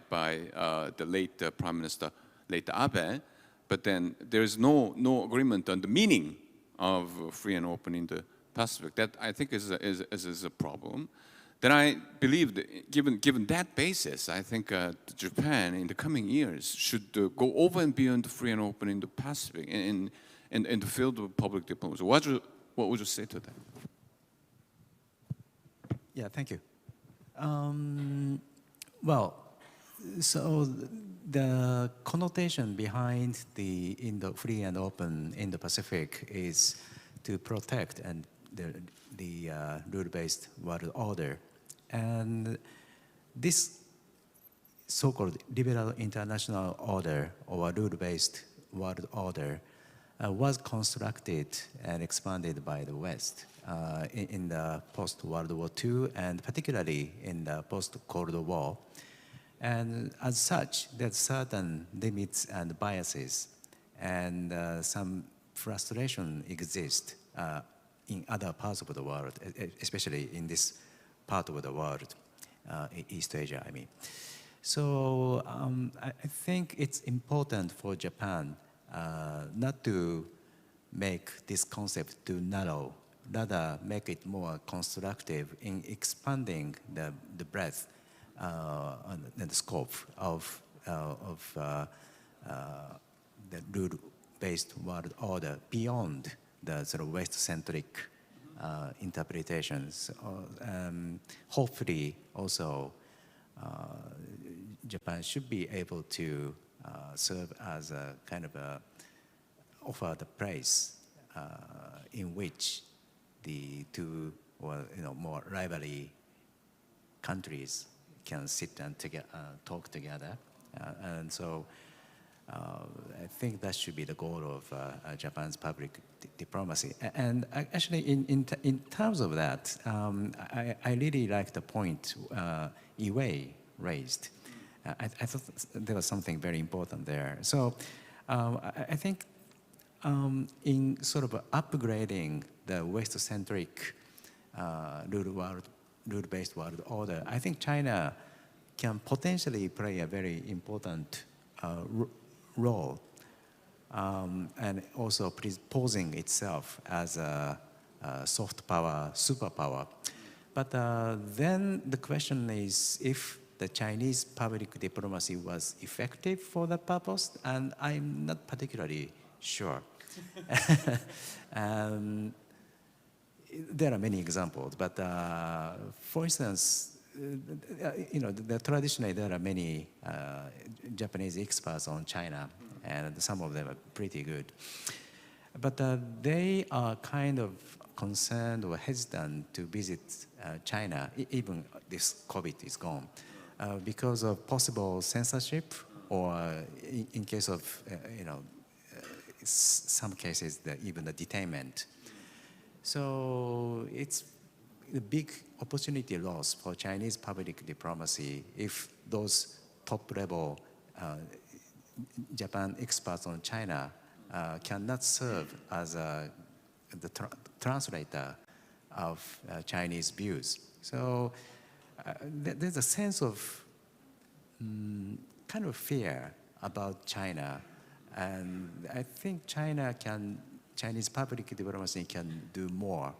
the late Prime Minister, late Abe, but then there's no agreement on the meaning of free and open in the Pacific. That I think is a problem. Then I believe that given that basis, I think Japan in the coming years should go over and beyond free and open in the Pacific in the field of public diplomacy. What would you say to that? Yeah, thank you. Well, so the connotation behind the free and open Indo-Pacific is to protect and the rule-based world order. And this so-called liberal international order or rule-based world order was constructed and expanded by the West in the post-World War II and particularly in the post-Cold War. And as such, there's certain limits and biases and some frustration exists in other parts of the world, especially in this part of the world, East Asia, I mean. So I think it's important for Japan not to make this concept too narrow, rather make it more constructive in expanding the breadth and the scope of the rule-based world order beyond the sort of West-centric interpretations. Hopefully, also, Japan should be able to serve as a kind of offer the place in which the two or more rivalry countries can sit and talk together, and so I think that should be the goal of Japan's public diplomacy. And actually, in terms of that, I really like the point Iwei raised. I thought there was something very important there. So I think in sort of upgrading the West-centric rule-based world order, I think China can potentially play a very important role and also posing itself as a soft power, superpower. But then the question is if the Chinese public diplomacy was effective for that purpose, and I'm not particularly sure. There are many examples, but for instance, traditionally there are many Japanese experts on China, and some of them are pretty good. But they are kind of concerned or hesitant to visit China, even this COVID is gone, because of possible censorship or in case of, some cases, even the detainment. So it's a big opportunity loss for Chinese public diplomacy if those top-level Japan experts on China cannot serve as the translator of Chinese views. So there's a sense of kind of fear about China, and I think Chinese public diplomacy can do more.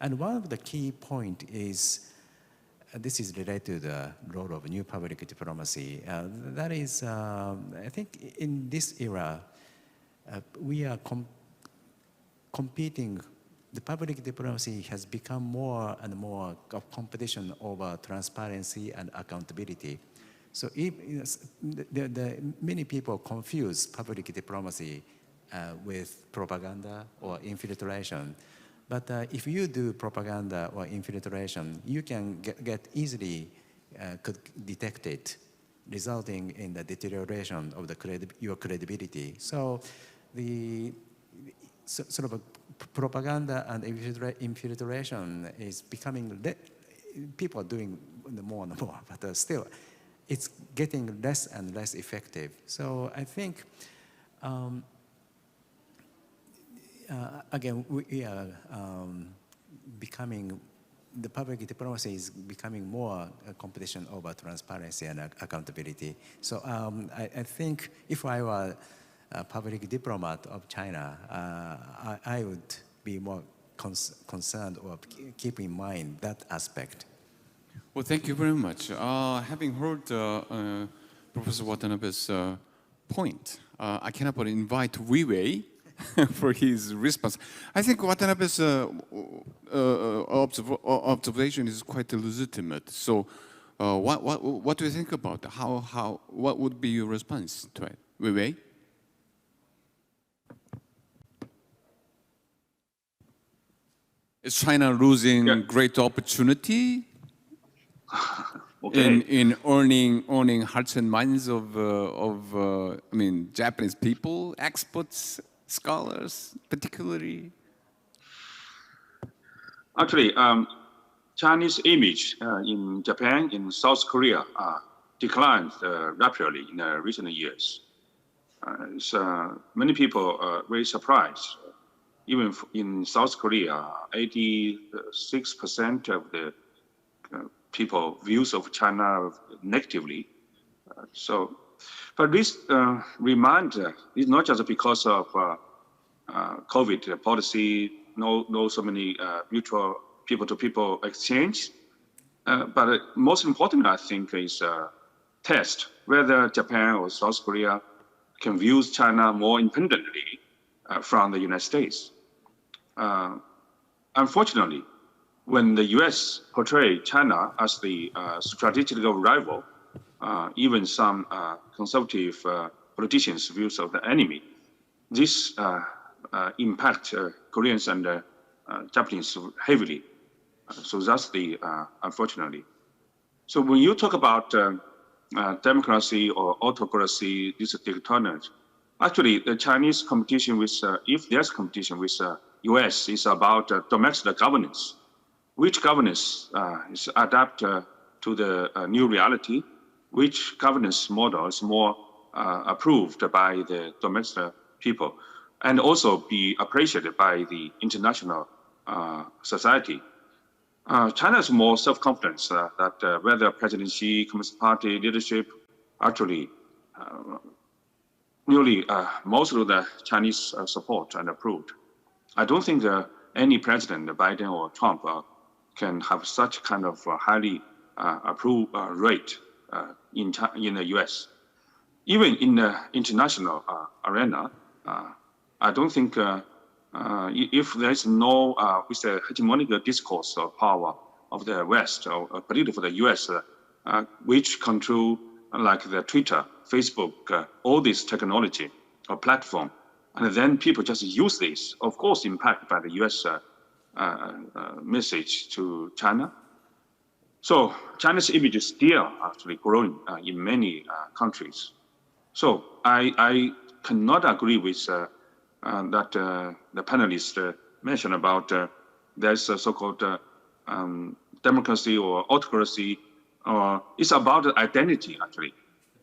And one of the key points is, this is related to the role of new public diplomacy. That is, I think in this era, we are competing. The public diplomacy has become more and more of competition over transparency and accountability. So if, many people confuse public diplomacy with propaganda or infiltration. But if you do propaganda or infiltration, you can get easily detect it, resulting in the deterioration of your credibility. So the sort of a propaganda and infiltration is becoming, people are doing more and more, but still, it's getting less and less effective. So I think, again, we are becoming, the public diplomacy is becoming more a competition over transparency and accountability. So I think if I were a public diplomat of China, I would be more concerned or keep in mind that aspect. Well, thank you very much. Having heard Professor Watanabe's point, I cannot but invite Wei Wei for his response. I think Watanabe's observation is quite legitimate. So, what do you think about that? What would be your response to it, Wei Wei? Is China losing great opportunity Okay. in earning hearts and minds of Japanese people, experts, scholars, particularly? Actually, Chinese image in Japan, in South Korea, declined rapidly in recent years. Many people are very surprised. Even in South Korea, 86% of the people views of China negatively. But this reminder is not just because of COVID policy, no so many mutual people-to-people exchange, but most important, I think, is test whether Japan or South Korea can view China more independently from the United States. Unfortunately, when the U.S. portrayed China as the strategic rival, even some conservative politicians' views of the enemy, this impact Koreans and Japanese heavily. So that's the unfortunately. So when you talk about democracy or autocracy, this is dictatorship. Actually, the Chinese competition with, if there's competition with U.S., is about domestic governance. Which governance is adapted to the new reality? Which governance model is more approved by the domestic people and also be appreciated by the international society? China has more self-confidence that whether President Xi, Communist Party leadership, actually nearly most of the Chinese support and approved. I don't think any president, Biden or Trump, can have such kind of highly approved rate in the U.S. Even in the international arena, I don't think if there is no with the hegemonic discourse of power of the West, or particularly for the U.S., which control like the Twitter, Facebook, all this technology or platform, and then people just use this, of course, impacted by the U.S. Message to China. So China's image is still actually growing in many countries. So I cannot agree with that the panelists mentioned about there's a so-called democracy or autocracy. It's about identity, actually.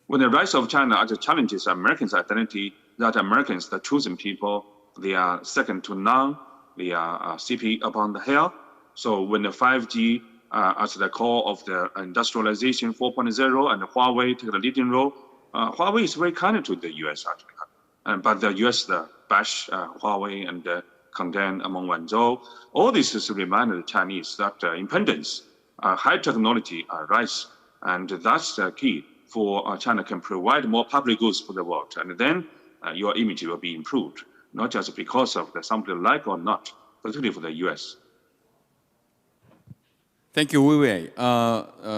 When the rise of China actually challenges Americans' identity, that Americans, the chosen people, they are second to none. They are CP upon the hill. So when the 5G as the core of the industrialization 4.0 and Huawei take the leading role, Huawei is very kind to the U.S. actually. But the U.S. bash Huawei and condemn among Wenzhou. All this is a reminder to the Chinese that independence, high technology rise, and that's the key for China can provide more public goods for the world, and then your image will be improved, not just because of the something like or not, particularly for the U.S. Thank you, Wei Wei.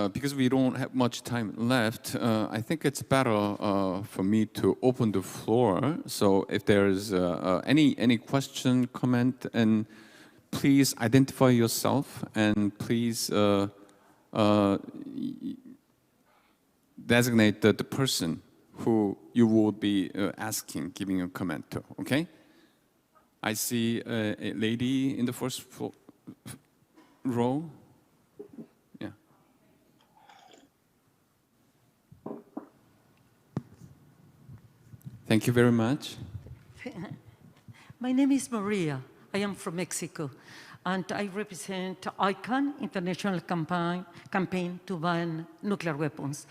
Because we don't have much time left, I think it's better for me to open the floor. So if there's any question, comment, and please identify yourself and please designate the person who you will be asking, giving a comment to, okay? I see a lady in the first row. Yeah. Thank you very much. My name is Maria. I am from Mexico, and I represent ICANN, International Campaign to Ban Nuclear Weapons.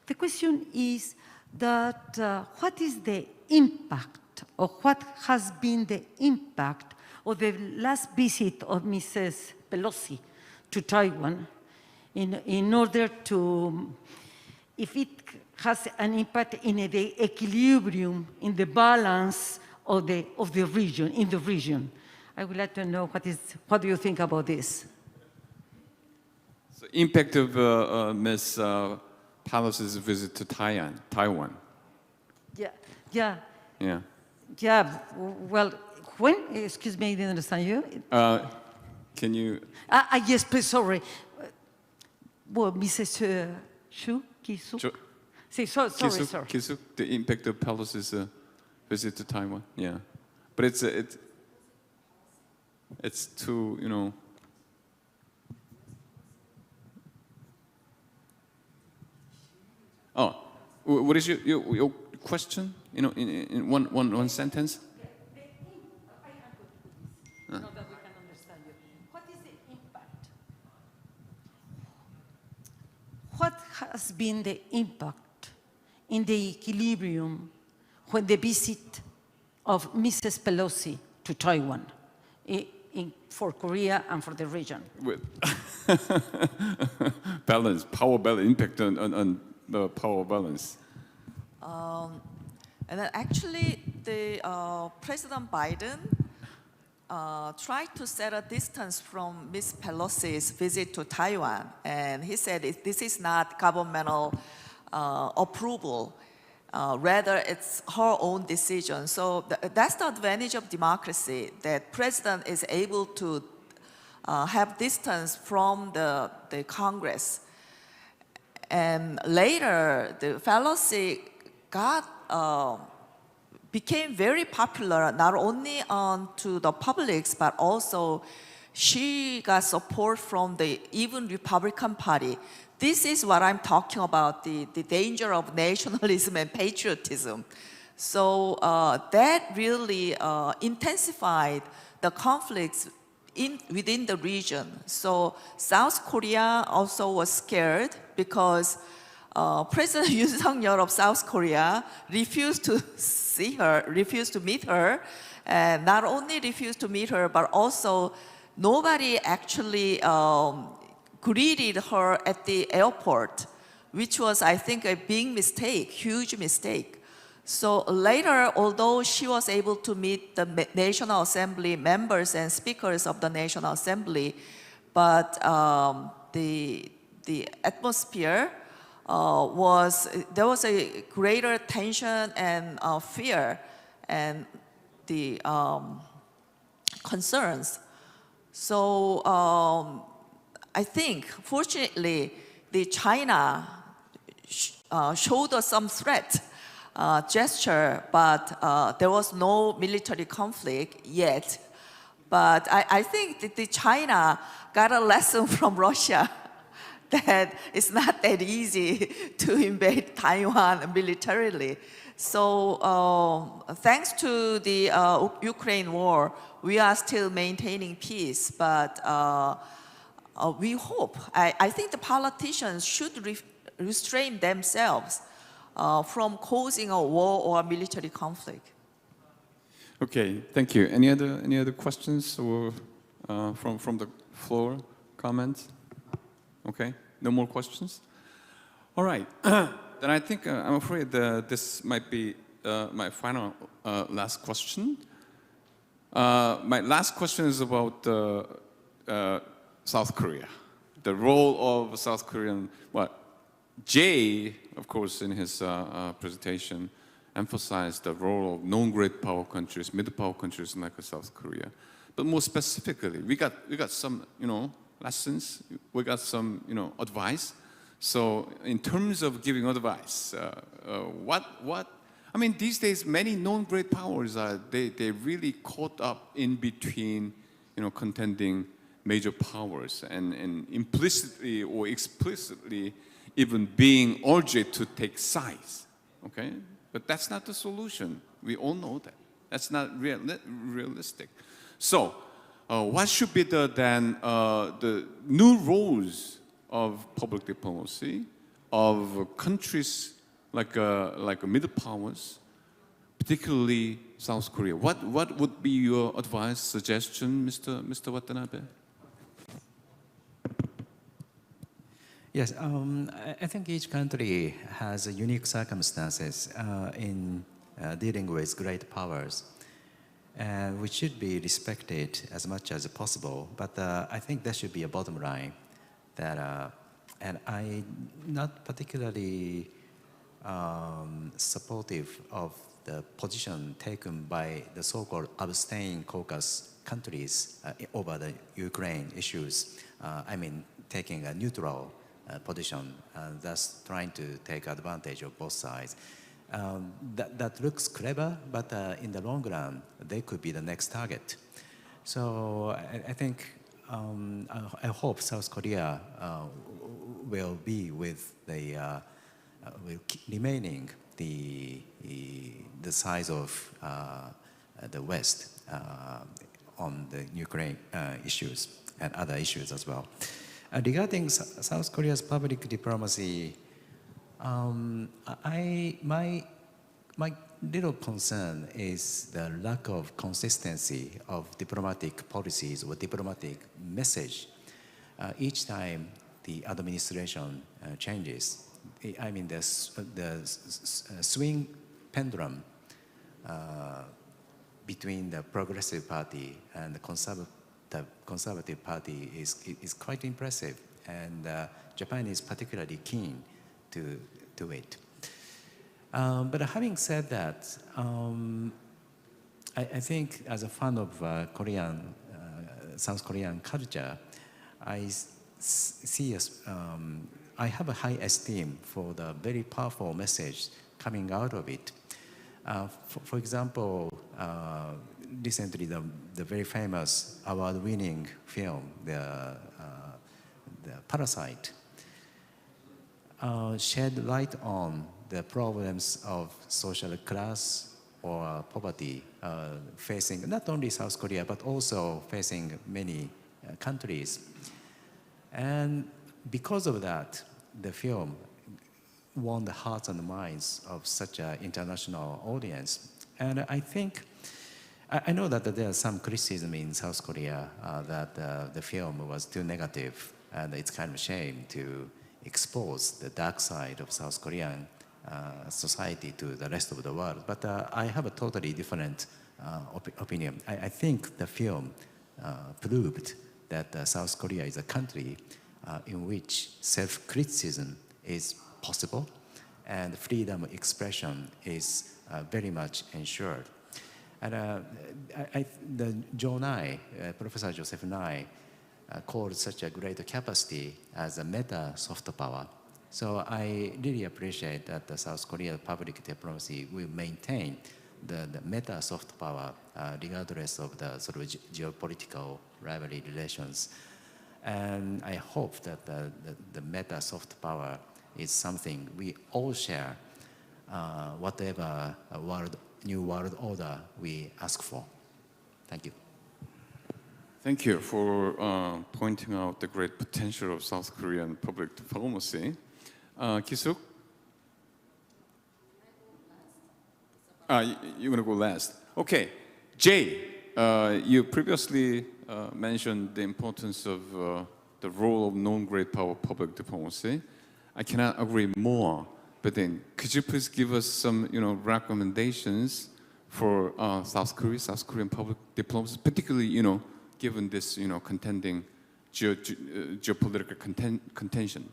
The question is that what is the impact, or what has been the impact of the last visit of Mrs. Pelosi to Taiwan in order to, if it has an impact in the equilibrium, in the balance of the region, in the region. I would like to know what do you think about this? So impact of Ms. Pelosi's visit to Taiwan. Yeah. Well, when? Excuse me, I didn't understand you. Can you? Yes, please. Sorry. Well, Mrs. Kisuk. Sorry. Kisuk, the impact of Pelosi's visit to Taiwan. Yeah, but it's too, you know. Oh, what is your question? You know, in one sentence. Now that we can understand you. What is the impact? What has been the impact in the equilibrium when the visit of Mrs. Pelosi to Taiwan for Korea and for the region? Balance, power balance, impact on the power balance. And then actually, the President Biden tried to set a distance from Ms. Pelosi's visit to Taiwan, and he said this is not governmental approval. Rather, it's her own decision. So that's the advantage of democracy, that president is able to have distance from the Congress. And later, the Pelosi became very popular, not only to the publics, but also she got support from the even Republican Party. This is what I'm talking about, the danger of nationalism and patriotism. So that really intensified the conflicts within the region. So South Korea also was scared because President Yoon Suk-yeol of South Korea refused to see her, refused to meet her, and not only refused to meet her, but also nobody actually greeted her at the airport, which was, I think, a big mistake, huge mistake. So later, although she was able to meet the National Assembly members and speakers of the National Assembly, but the atmosphere there was a greater tension and fear and the concerns. So I think, fortunately, the China showed us some threat gesture, but there was no military conflict yet. But I think that the China got a lesson from Russia that it's not that easy to invade Taiwan militarily. So thanks to the Ukraine war, we are still maintaining peace, but we hope, I think the politicians should restrain themselves from causing a war or a military conflict. Okay, thank you. Any other questions or from the floor, comments? Okay, no more questions? All right, then I think I'm afraid this might be my final last question. My last question is about South Korea, the role of South Korean, Jay, of course, in his presentation, emphasized the role of non-great power countries, middle power countries like South Korea. But more specifically, we got some, lessons. We got some, advice. So in terms of giving advice, I mean, these days, many non-great powers they really caught up in between, contending major powers and implicitly or explicitly even being urged to take sides. Okay, But that's not the solution. We all know that. That's not realistic. So, what should be the new roles of public diplomacy of countries like middle powers, particularly South Korea? What would be your advice, suggestion, Mr. Watanabe? Yes, I think each country has unique circumstances in dealing with great powers, and which should be respected as much as possible. But I think there should be a bottom line that, and I'm not particularly supportive of the position taken by the so-called abstain Caucasus countries over the Ukraine issues. I mean, taking a neutral position, thus trying to take advantage of both sides. That looks clever, but in the long run, they could be the next target. So I think, I hope South Korea will be with the, will keep remaining the size of the West on the Ukraine issues and other issues as well. Regarding South Korea's public diplomacy, my little concern is the lack of consistency of diplomatic policies or diplomatic message each time the administration changes. I mean, the swing pendulum between the Progressive Party and the Conservative Party is quite impressive, and Japan is particularly keen to it. But having said that, I think as a fan of South Korean culture, I see I have a high esteem for the very powerful message coming out of it. For example, recently the very famous award-winning film, the Parasite, shed light on the problems of social class or poverty facing not only South Korea, but also facing many countries. And because of that, the film won the hearts and minds of such an international audience. And I think, I know that there is some criticism in South Korea that the film was too negative, and it's kind of a shame to expose the dark side of South Korean society to the rest of the world. But I have a totally different opinion. I think the film proved that South Korea is a country in which self-criticism is possible and freedom of expression is very much ensured. And Joe Nye, Professor Joseph Nye, called such a great capacity as a meta soft power. So I really appreciate that the South Korea public diplomacy will maintain the meta soft power regardless of the sort of geopolitical rivalry relations. And I hope that the meta soft power is something we all share, whatever new world order we ask for. Thank you. Thank you for pointing out the great potential of South Korean public diplomacy. Kisuk? You're going to go last. Okay. Jay, you previously mentioned the importance of the role of non-great power public diplomacy. I cannot agree more. But then, could you please give us some, recommendations for South Korean public diplomacy, particularly, given this, contending geopolitical contention?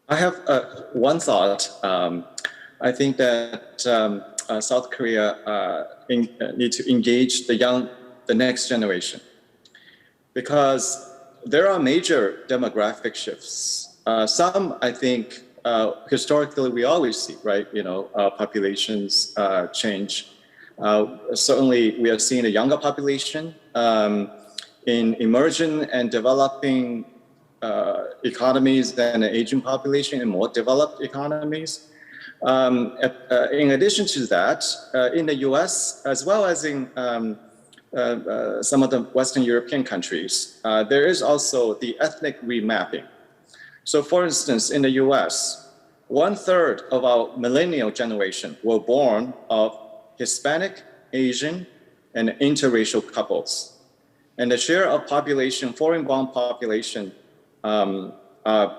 I have one thought. I think that South Korea need to engage the next generation, because there are major demographic shifts. Some, I think, historically we always see, right? Populations change. Certainly, we are seeing a younger population in emerging and developing economies than an aging population in more developed economies. In addition to that, in the US, as well as in some of the Western European countries, there is also the ethnic remapping. So for instance, in the US, 1/3 of our millennial generation were born of Hispanic, Asian, and interracial couples. And the share of population, foreign-born population,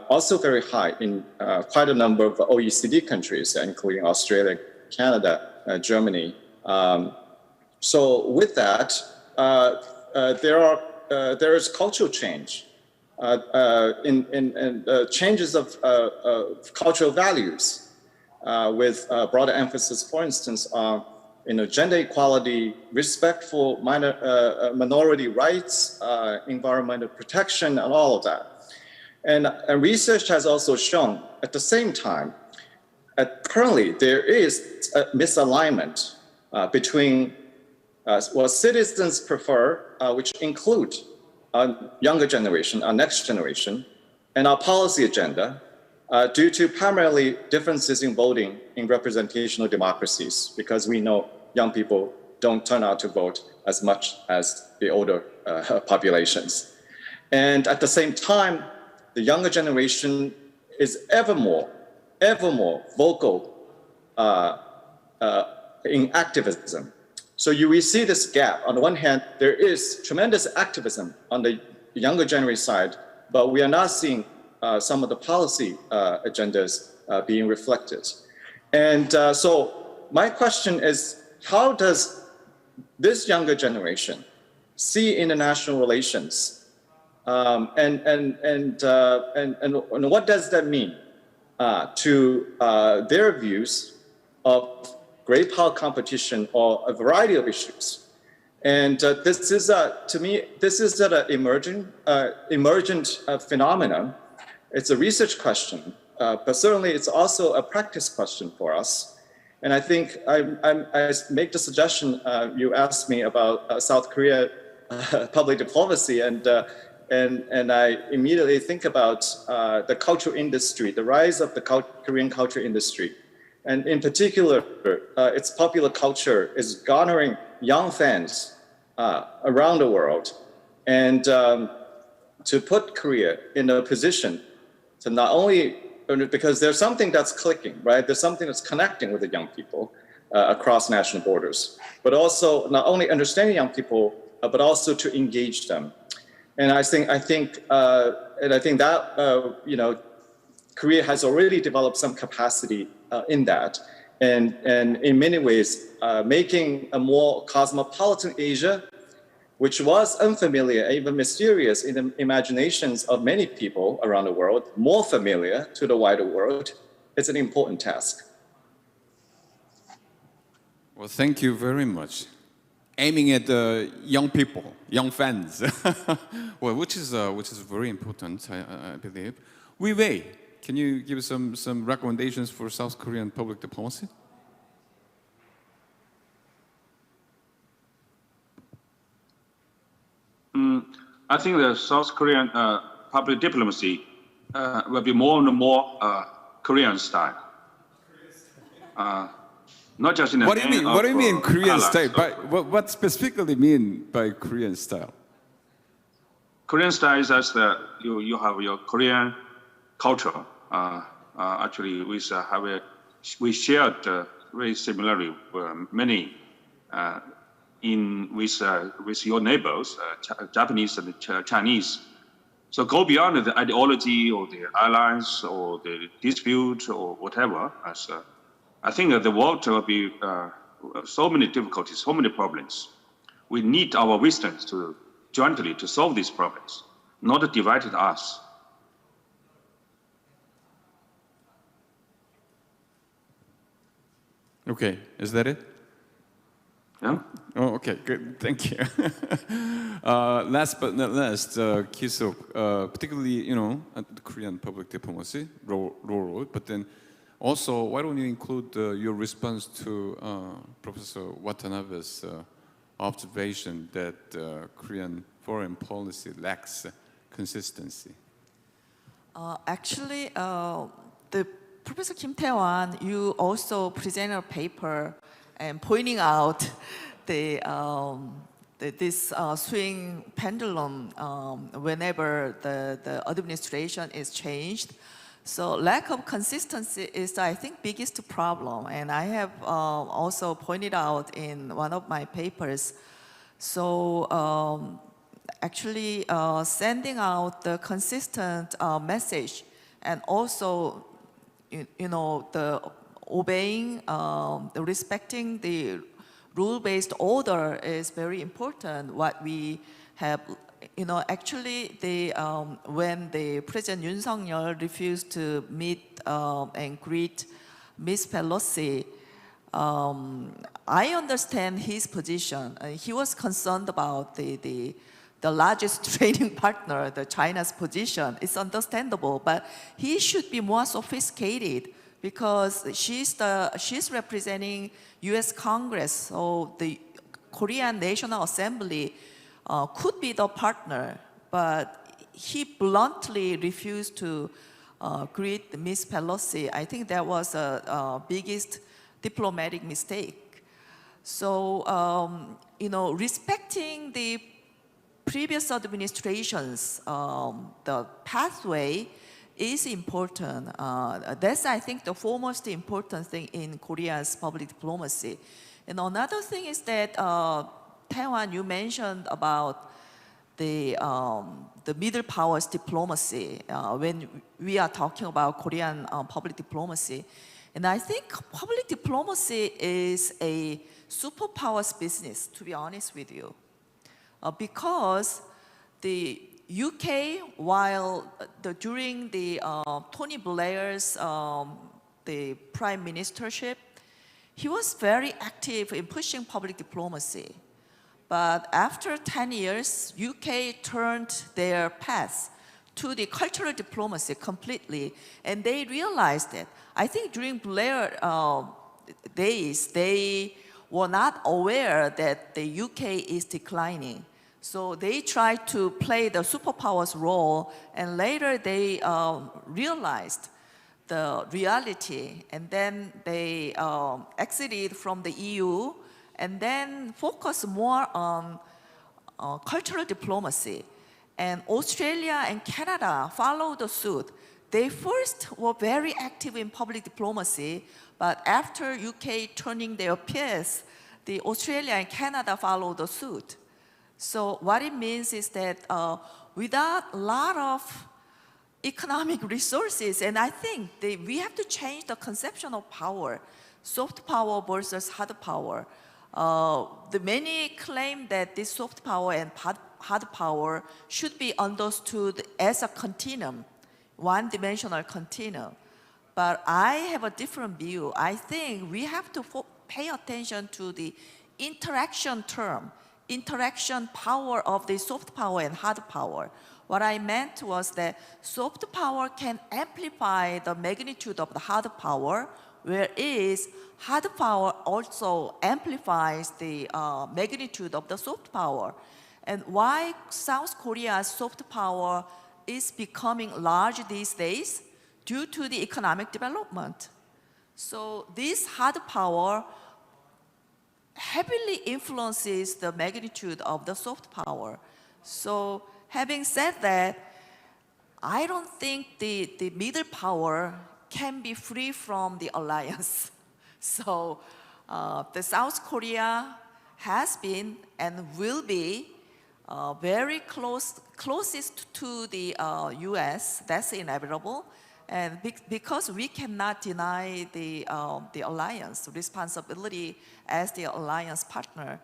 also very high in quite a number of OECD countries, including Australia, Canada, Germany. So with that, there is cultural change in changes of cultural values with broader emphasis, for instance, on gender equality, respect for minority rights, environmental protection, and all of that. And research has also shown at the same time, currently there is a misalignment between what citizens prefer, which include our younger generation, our next generation, and our policy agenda, due to primarily differences in voting in representational democracies, because we know young people don't turn out to vote as much as the older populations. And at the same time, the younger generation is ever more vocal in activism. So you will see this gap. On the one hand, there is tremendous activism on the younger generation side, but we are not seeing some of the policy agendas being reflected. And so my question is, how does this younger generation see international relations? And what does that mean to their views of great power competition or a variety of issues? And this is, to me, this is an emergent phenomenon. It's a research question, but certainly it's also a practice question for us. And I think I make the suggestion, you asked me about South Korea public diplomacy, and I immediately think about the cultural industry, the rise of the Korean culture industry. And in particular, its popular culture is garnering young fans around the world. And to put Korea in a position to not only, because there's something that's clicking, right? There's something that's connecting with the young people across national borders, but also not only understanding young people, but also to engage them. And I think that Korea has already developed some capacity in that, and in many ways making a more cosmopolitan Asia, which was unfamiliar, even mysterious in the imaginations of many people around the world, more familiar to the wider world. It's an important task. Well, thank you very much. Aiming at the young people, young fans, well, which is very important, I believe. Wei Wei, can you give some recommendations for South Korean public diplomacy? I think the South Korean public diplomacy will be more and more Korean style. Not just in the What do you mean? What do you mean Korean style? So What specifically mean by Korean style? Korean style is as you have your Korean culture. Actually, we shared very similarly many with your neighbors, Japanese and Chinese. So go beyond the ideology or the alliance or the dispute or whatever. I think that the world will be so many difficulties, so many problems. We need our wisdom to jointly to solve these problems, not to divide us. Okay, is that it? Yeah. Oh, okay, good. Thank you. Last but not least, Ki-seok, particularly, at the Korean public diplomacy role, but then also, why don't you include your response to Professor Watanabe's observation that Korean foreign policy lacks consistency? Actually, the Professor Kim Tae-wan, you also presented a paper and pointing out this swing pendulum whenever the administration is changed. So lack of consistency is, I think, biggest problem. And I have also pointed out in one of my papers. So actually sending out the consistent message and also, you know, the obeying, the respecting the rule-based order is very important. What we have, you know, actually, when the President Yoon Suk-yeol refused to meet and greet Ms. Pelosi, I understand his position. He was concerned about the largest trading partner, the China's position. It's understandable, but he should be more sophisticated because she's representing U.S. Congress, so the Korean National Assembly could be the partner, but he bluntly refused to greet Ms. Pelosi. I think that was a biggest diplomatic mistake. So, you know, respecting the previous administrations, the pathway is important. That's, I think, the foremost important thing in Korea's public diplomacy. And another thing is that, Taiwan, you mentioned about the middle powers diplomacy when we are talking about Korean public diplomacy. And I think public diplomacy is a superpower's business, to be honest with you. Because the UK, while during the Tony Blair's the prime ministership, he was very active in pushing public diplomacy. But after 10 years, UK turned their path to the cultural diplomacy completely, and they realized that. I think during Blair days, they were not aware that the UK is declining. So they tried to play the superpower's role, and later they realized the reality, and then they exited from the EU, and then focused more on cultural diplomacy. And Australia and Canada followed the suit. They first were very active in public diplomacy, but after UK turning their path, the Australia and Canada followed the suit. So what it means is that without a lot of economic resources, and I think we have to change the conception of power, soft power versus hard power. The many claim that this soft power and hard power should be understood as a continuum, one-dimensional continuum. But I have a different view. I think we have to pay attention to the interaction term, interaction power of the soft power and hard power. What I meant was that soft power can amplify the magnitude of the hard power, whereas hard power also amplifies the magnitude of the soft power. And why South Korea's soft power is becoming large these days? Due to the economic development. So this hard power heavily influences the magnitude of the soft power. So having said that, I don't think the middle power can be free from the alliance. So the South Korea has been and will be very closest to the US. That's inevitable. And because we cannot deny the alliance responsibility as the alliance partner.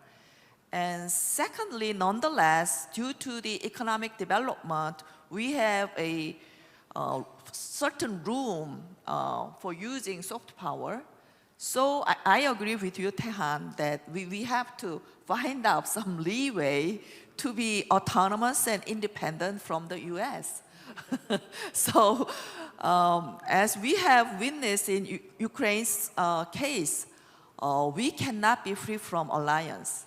And secondly, nonetheless, due to the economic development, we have a certain room for using soft power. So I agree with you, Taehan, that we have to find out some leeway to be autonomous and independent from the US. So, as we have witnessed in Ukraine's case, we cannot be free from alliance.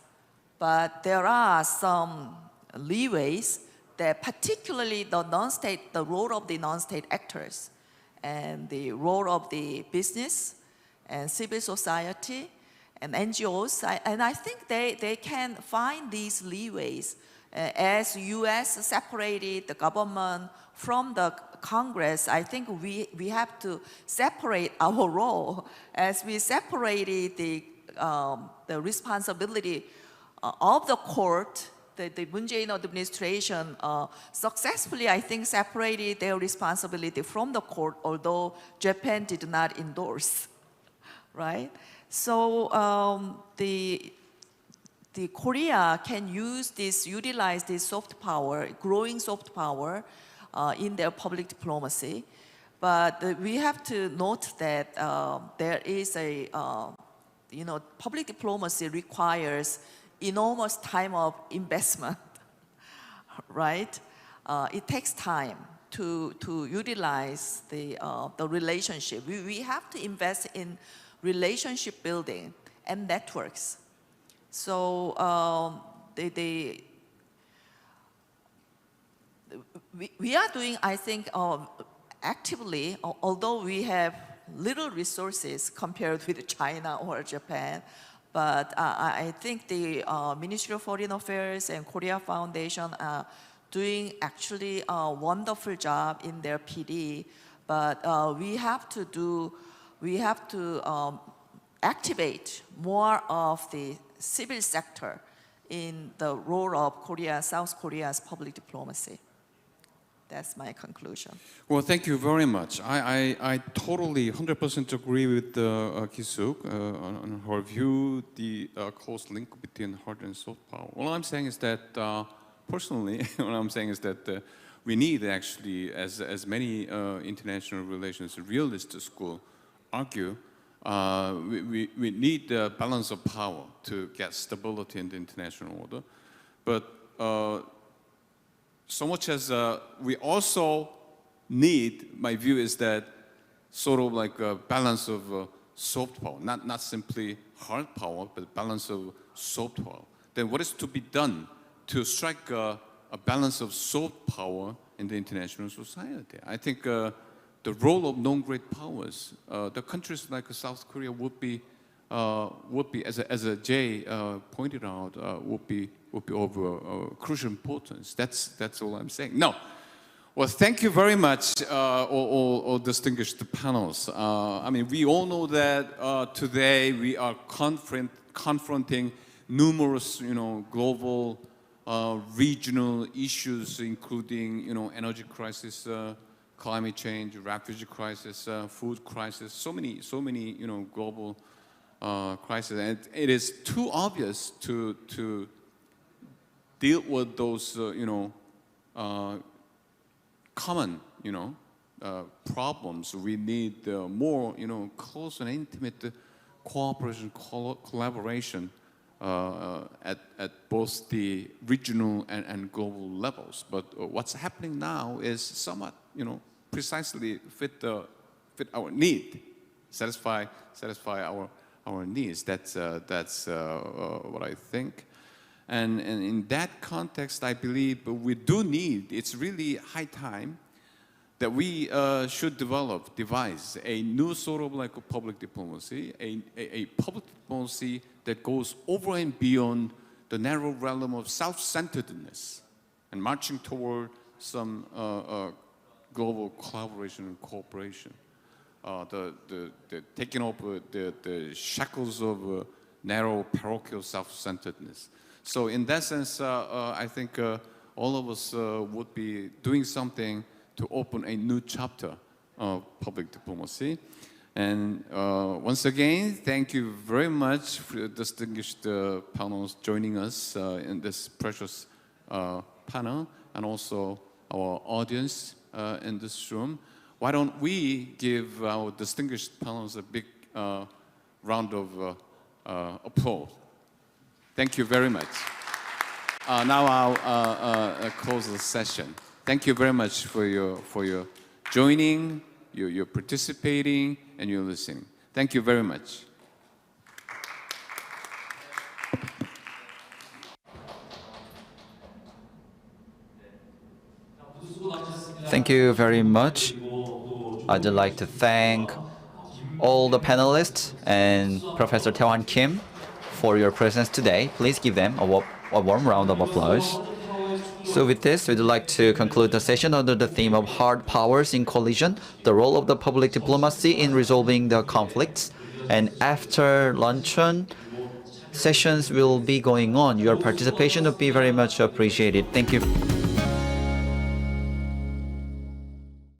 But there are some leeways that particularly the role of the non-state actors. and the role of the business and civil society and NGOs. And I think they can find these leeways as U.S. separated the government from the Congress. I think we have to separate our role as we separated the responsibility of the court. The Moon Jae-in administration successfully, I think, separated their responsibility from the court, although Japan did not endorse, right? So the Korea can utilize this soft power, growing soft power, in their public diplomacy. But we have to note that there is public diplomacy requires enormous time of investment, right? It takes time to utilize the relationship. We have to invest in relationship building and networks. So we are doing, I think, actively, although we have little resources compared with China or Japan, but I think the Ministry of Foreign Affairs and Korea Foundation are doing actually a wonderful job in their PD. But we have to activate more of the civil sector in the role of South Korea's public diplomacy. That's my conclusion. Well, thank you very much. I totally 100% agree with Ki-suk on her view, the close link between hard and soft power. All I'm saying is that, personally, what I'm saying is that we need actually, as many international relations realists school argue, we need the balance of power to get stability in the international order. But so much as we also need, my view is that sort of like a balance of soft power, not simply hard power, but balance of soft power. Then what is to be done to strike a balance of soft power in the international society? I think the role of non-great powers, the countries like South Korea would be as Jay pointed out, would be of crucial importance. That's all I'm saying. No. Well, thank you very much, all distinguished panels. I mean, we all know that today we are confronting numerous, global, regional issues, including, energy crisis, climate change, refugee crisis, food crisis, so many, global crisis, and it is too obvious to deal with those, common, problems. We need more, close and intimate cooperation, collaboration at both the regional and global levels. But what's happening now is somewhat, precisely fit our need, satisfy our needs. That's what I think. And in that context, I believe we do need, it's really high time that we should devise a new sort of like a public diplomacy, a public diplomacy that goes over and beyond the narrow realm of self-centeredness and marching toward some global collaboration and cooperation. The taking off the shackles of narrow parochial self-centeredness. So in that sense, I think all of us would be doing something to open a new chapter of public diplomacy. And once again, thank you very much for distinguished panels joining us in this precious panel, and also our audience in this room. Why don't we give our distinguished panels a big round of applause. Thank you very much. Now I'll close the session. Thank you very much for your joining, your participating, and your listening. Thank you very much. Thank you very much. I'd like to thank all the panelists and Professor Tae-hwan Kim for your presence today. Please give them a warm round of applause. So with this, we'd like to conclude the session under the theme of hard powers in collision, the role of the public diplomacy in resolving the conflicts. And after luncheon, sessions will be going on. Your participation would be very much appreciated. Thank you.